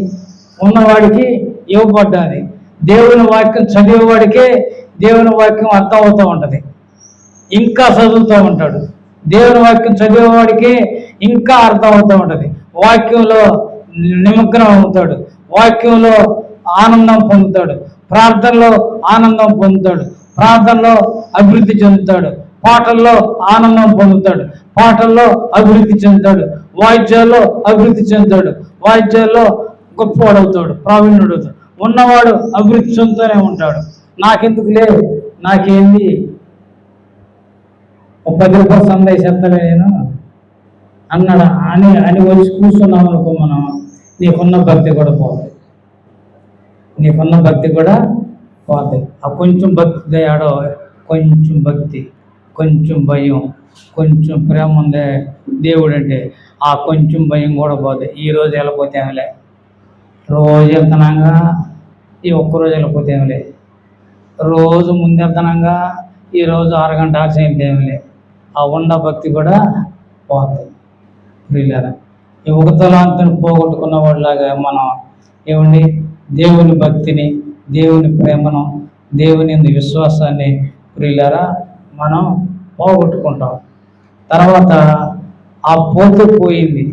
ఉన్నవాడికి ఇవ్వబడ్డాది. దేవుని వాక్యం చదివేవాడికే దేవుని వాక్యం అర్థం అవుతూ ఉంటుంది, ఇంకా చదువుతూ ఉంటాడు. దేవుని వాక్యం చదివేవాడికి ఇంకా అర్థం అవుతూ ఉంటుంది, వాక్యంలో నిమగ్నం అవుతాడు, వాక్యంలో ఆనందం పొందుతాడు, ప్రార్థనలో ఆనందం పొందుతాడు, ప్రార్థనలో అభివృద్ధి చెందుతాడు, పాటల్లో ఆనందం పొందుతాడు, పాటల్లో అభివృద్ధి చెందుతాడు, వాయిద్యాల్లో అభివృద్ధి చెందుతాడు, వాయిద్యాల్లో గొప్పవాడవుతాడు, ప్రావీణ్యుడు అవుతాడు. ఉన్నవాడు అభివృద్ధి చెందుతూనే ఉంటాడు. నాకెందుకు లేదు, నాకేంది, 10 రూపాయలు సందేశం చెప్తాను నేను అన్నాడు అని వచ్చి కూర్చున్నాం అనుకో, మనం నీకున్న భక్తి కూడా పోతుంది, నీకున్న భక్తి కూడా పోతుంది. ఆ కొంచెం భక్తి ఆడో, కొంచెం భక్తి, కొంచెం భయం, కొంచెం ప్రేమ ఉందే దేవుడు అంటే, ఆ కొంచెం భయం కూడా పోతుంది. ఈరోజు వెళ్ళిపోతే ఏమిలే, రోజు వెళ్తున్నాగా, ఈ ఒక్కరోజు వెళ్ళిపోతే ఏమిలే, రోజు ముందు వెళ్తున్నాగా, ఈరోజు అరగంట ఆలస్యం ఏమిలే, ఆ ఉన్న భక్తి కూడా పోతుంది. ప్రియులారా, ఈ 1 తలాంతుని పోగొట్టుకున్న వాళ్ళలాగా మనం ఏమండి దేవుని భక్తిని, దేవుని ప్రేమను, దేవుని విశ్వాసాన్ని ప్రియులారా మనం పోగొట్టుకుంటాం. తర్వాత ఆ పోయింది.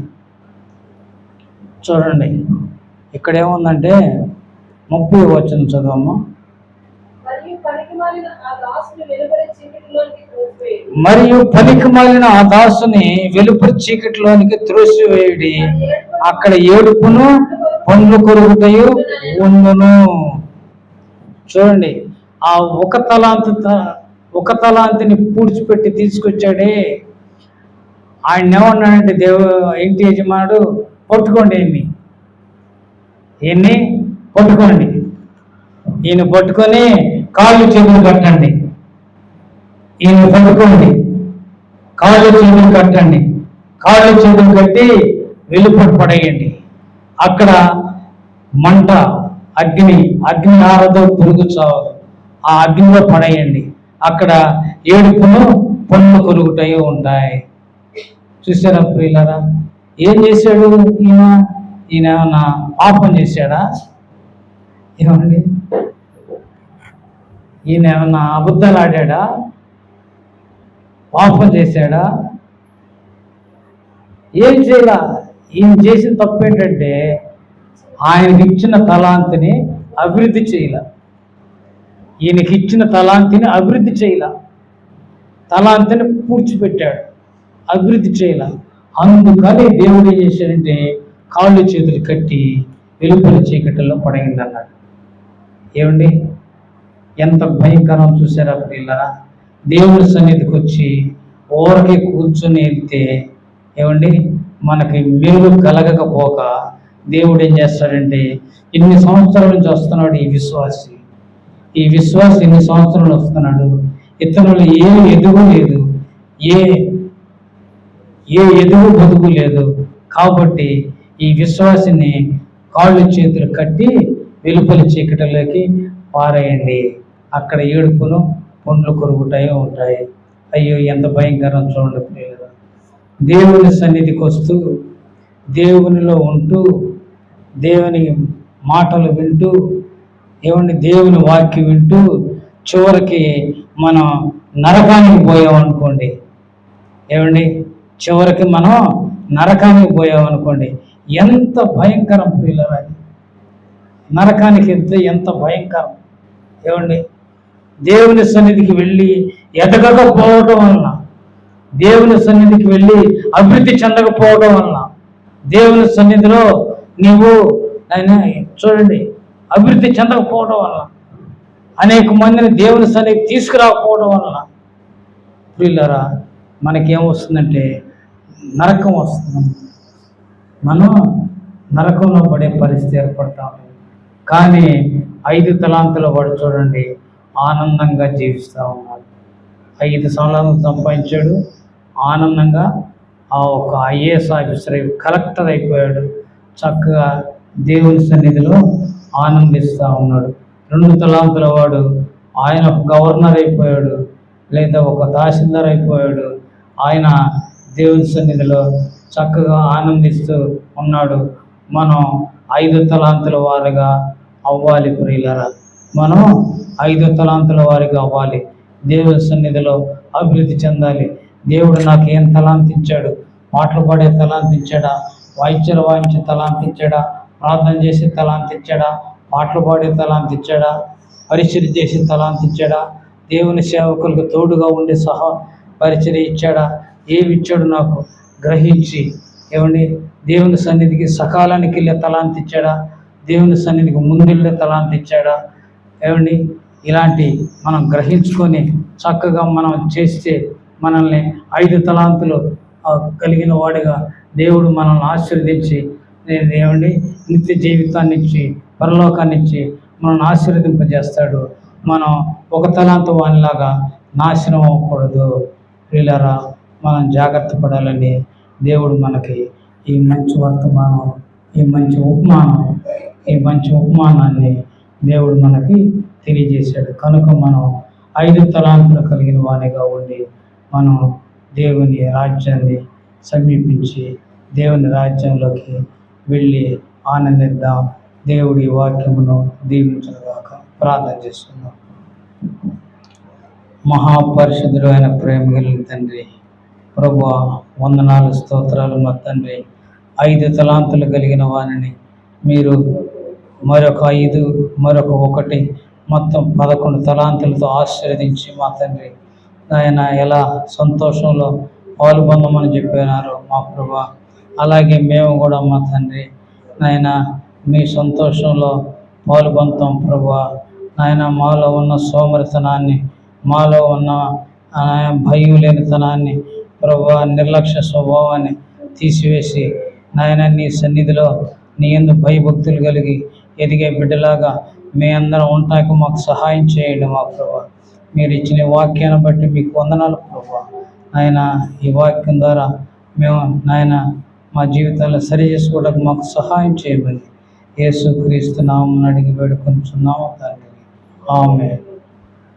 చూడండి ఇక్కడ ఏముందంటే 30 వచనం చదవమ్మా. మరియు పనికిమాలిన ఆ దాసుని వెలుపరి చీకటిలోనికి త్రోసివేయుడి, అక్కడ ఏడుపును పండ్లు కొరుకుటయు ఉండును. చూడండి, ఆ ఒక తలాంతిని పూడ్చిపెట్టి తీసుకొచ్చాడే, ఆయన ఏమన్నాడంటే ఇంటి యజమానుడు, పట్టుకోండి ఈయన్ని పట్టుకోండి, ఈయన పట్టుకొని కాళ్ళు చేతులు కట్టండి, ఈయన పట్టుకోండి, కాళ్ళు చేతులు కట్టండి, కాళ్ళు చేతులు కట్టి వెలుపడి పడేయండి. అక్కడ మంట, అగ్ని ఆరదో పురుగు చావదు, ఆ అగ్నిలో పడేయండి. అక్కడ ఏడుపును పన్ను కొరుగుటయో ఉంటాయి. చూసారా ప్రియులారా? ఏం చేశాడు ఈయన ఏమన్నా పాపం చేశాడా? ఏమండి, ఈయన ఏమన్నా అబద్ధాలు ఆడాడా? పాపం చేశాడా? ఏం చేయాల? ఈయన చేసిన తప్పు ఏంటంటే ఆయనకి ఇచ్చిన తలాంతిని అభివృద్ధి చేయాల. ఈయనకి ఇచ్చిన తలాంతిని అభివృద్ధి చేయాల, తలాంతిని పూడ్చిపెట్టాడు, అభివృద్ధి చేయాల. అందుకని దేవుడు ఏం చేశాడంటే కాళ్ళు చేతులు కట్టి వెలుపలి చీకటిలో పడేయండి అన్నాడు. ఏమండి, ఎంత భయంకరం చూసారా పిల్లరా? దేవుడి సన్నిధికి వచ్చి ఊరకే కూర్చొని వెళ్తే ఏమండి మనకి మేలు కలగకపోక దేవుడు ఏం చేస్తాడంటే ఇన్ని సంవత్సరాల నుంచి వస్తున్నాడు ఈ విశ్వాసి ఇన్ని సంవత్సరాలు వస్తున్నాడు, ఇతరులు ఏ ఎదుగు లేదు, ఏ ఎదుగు బతుకు లేదు. కాబట్టి ఈ విశ్వాసిని కాళ్ళు చేతులు కట్టి వెలుపలి చీకటిలోకి పారేయండి, అక్కడ ఏడుపును పండ్లు కొరుకుతాయి ఉంటాయి. అయ్యో ఎంత భయంకరం చూడండి ప్రియులారా. దేవుని సన్నిధికి వస్తూ దేవునిలో ఉంటూ దేవుని మాటలు వింటూ దేవుని వాక్యం వింటూ చివరికి మనం నరకానికి పోయామనుకోండి, చివరికి మనం నరకానికి పోయామనుకోండి, ఎంత భయంకరం ప్రియులారా. నరకానికి వెళ్తే ఎంత భయంకరం. దేవుని సన్నిధికి వెళ్ళి ఎదగకపోవటం వలన, దేవుని సన్నిధికి వెళ్ళి అభివృద్ధి చెందకపోవడం వలన, దేవుని సన్నిధిలో నీవు చూడండి అభివృద్ధి చెందకపోవడం వలన, అనేక మందిని దేవుని సన్నిధికి తీసుకురాకపోవడం వలన ప్రియులారా మనకేమొస్తుందంటే నరకం వస్తుంది. మనం నరకంలో పడే పరిస్థితి ఏర్పడతాం. కానీ 5 తలాంతుల వాడు చూడండి ఆనందంగా జీవిస్తూ ఉన్నాడు. 5 సంవత్సరాలు సంపాదించాడు, ఆనందంగా ఒక IAS ఆఫీసర్ కలెక్టర్ అయిపోయాడు, చక్కగా దేవుని సన్నిధిలో ఆనందిస్తూ ఉన్నాడు. 2 తలాంతుల వాడు ఆయన గవర్నర్ అయిపోయాడు, లేదా ఒక తహసీల్దార్ అయిపోయాడు, ఆయన దేవుని సన్నిధిలో చక్కగా ఆనందిస్తూ ఉన్నాడు. మనం 5 తలాంతుల వారిగా అవ్వాలి ప్రియులారా. మనం 5 తలాంతుల వారిగా అవ్వాలి, దేవుని సన్నిధిలో అభివృద్ధి చెందాలి. దేవుడు నాకు ఏం తలాంతి ఇచ్చాడు? పాటలు పాడే తలాంతి ఇచ్చాడా? వాయిద్యాలు వాయించే తలాంతి ఇచ్చాడా? ప్రార్థన చేసే తలాంతి ఇచ్చాడా? పాటలు పాడే తలాంతి ఇచ్చాడా? పరిచర్య చేసే తలాంతి ఇచ్చాడా? దేవుని సేవకులకు తోడుగా ఉండే పరిచర్య ఇచ్చాడా? ఏమి ఇచ్చాడు నాకు గ్రహించి దేవుని సన్నిధికి సకాలానికి వెళ్ళే తలాంతి ఇచ్చాడా? దేవుని సన్నిధికి ముందెళ్ళే తలాంతి ఇచ్చాడా? ఇలాంటి మనం గ్రహించుకొని చక్కగా మనం చేస్తే మనల్ని 5 తలాంతులు కలిగిన వాడిగా దేవుడు మనల్ని ఆశీర్వదించి నిత్య జీవితాన్ని ఇచ్చి పరలోకాన్ని ఇచ్చి మనల్ని ఆశీర్వదింపజేస్తాడు. మనం 1 తలాంతు వానిలాగా నాశనం అవ్వకూడదు ప్రియులారా. మనం జాగ్రత్త పడాలని దేవుడు మనకి ఈ మంచి వర్తమానం, ఈ మంచి ఉపమానాన్ని దేవుడు మనకి తెలియజేశాడు. కనుక మనం 5 తలాంతులు కలిగిన వానిగా ఉండి మనం దేవుని రాజ్యాన్ని సమీపించి దేవుని రాజ్యంలోకి వెళ్ళి ఆనందిద్దాం. దేవుడి వాక్యమును దీవించుగాక. ప్రార్థన చేసుకుందాం. మహాపరిశుద్ధుడు అయిన ప్రేమ కలిగిన తండ్రి, ప్రభువా వందనాలు, స్తోత్రాలు. మా తండ్రి 5 తలాంతులు కలిగిన వారిని మీరు మరొక 5 మరొక 1 మొత్తం 11 తలాంతులతో ఆశీర్వదించి మా తండ్రి ఆయన ఎలా సంతోషంలో పాల్గొందామని చెప్పినారు మా ప్రభువా, అలాగే మేము కూడా మా తండ్రి నాయన మీ సంతోషంలో పాల్గొంటాం ప్రభువా. నాయన మాలో ఉన్న సోమరితనాన్ని, మాలో ఉన్న భయం లేనితనాన్ని ప్రభువా, నిర్లక్ష్య స్వభావాన్ని తీసివేసి నాయన నీ సన్నిధిలో నీ యందు భయభక్తులు కలిగి ఎదిగే బిడ్డలాగా మీ అందరం ఉంటాక మాకు సహాయం చేయండి మా ప్రభువా. మీరు ఇచ్చిన వాక్యాన్ని బట్టి మీకు వందనాలు ప్రభువా. నాయన ఈ వాక్యం ద్వారా మేము నాయన మా జీవితాల్లో సరి చేసుకోవడానికి మాకు సహాయం చేయమని యేసుక్రీస్తు నామమున అడిగి వేడుకొనుచున్నాము తండ్రి. ఆమేన్.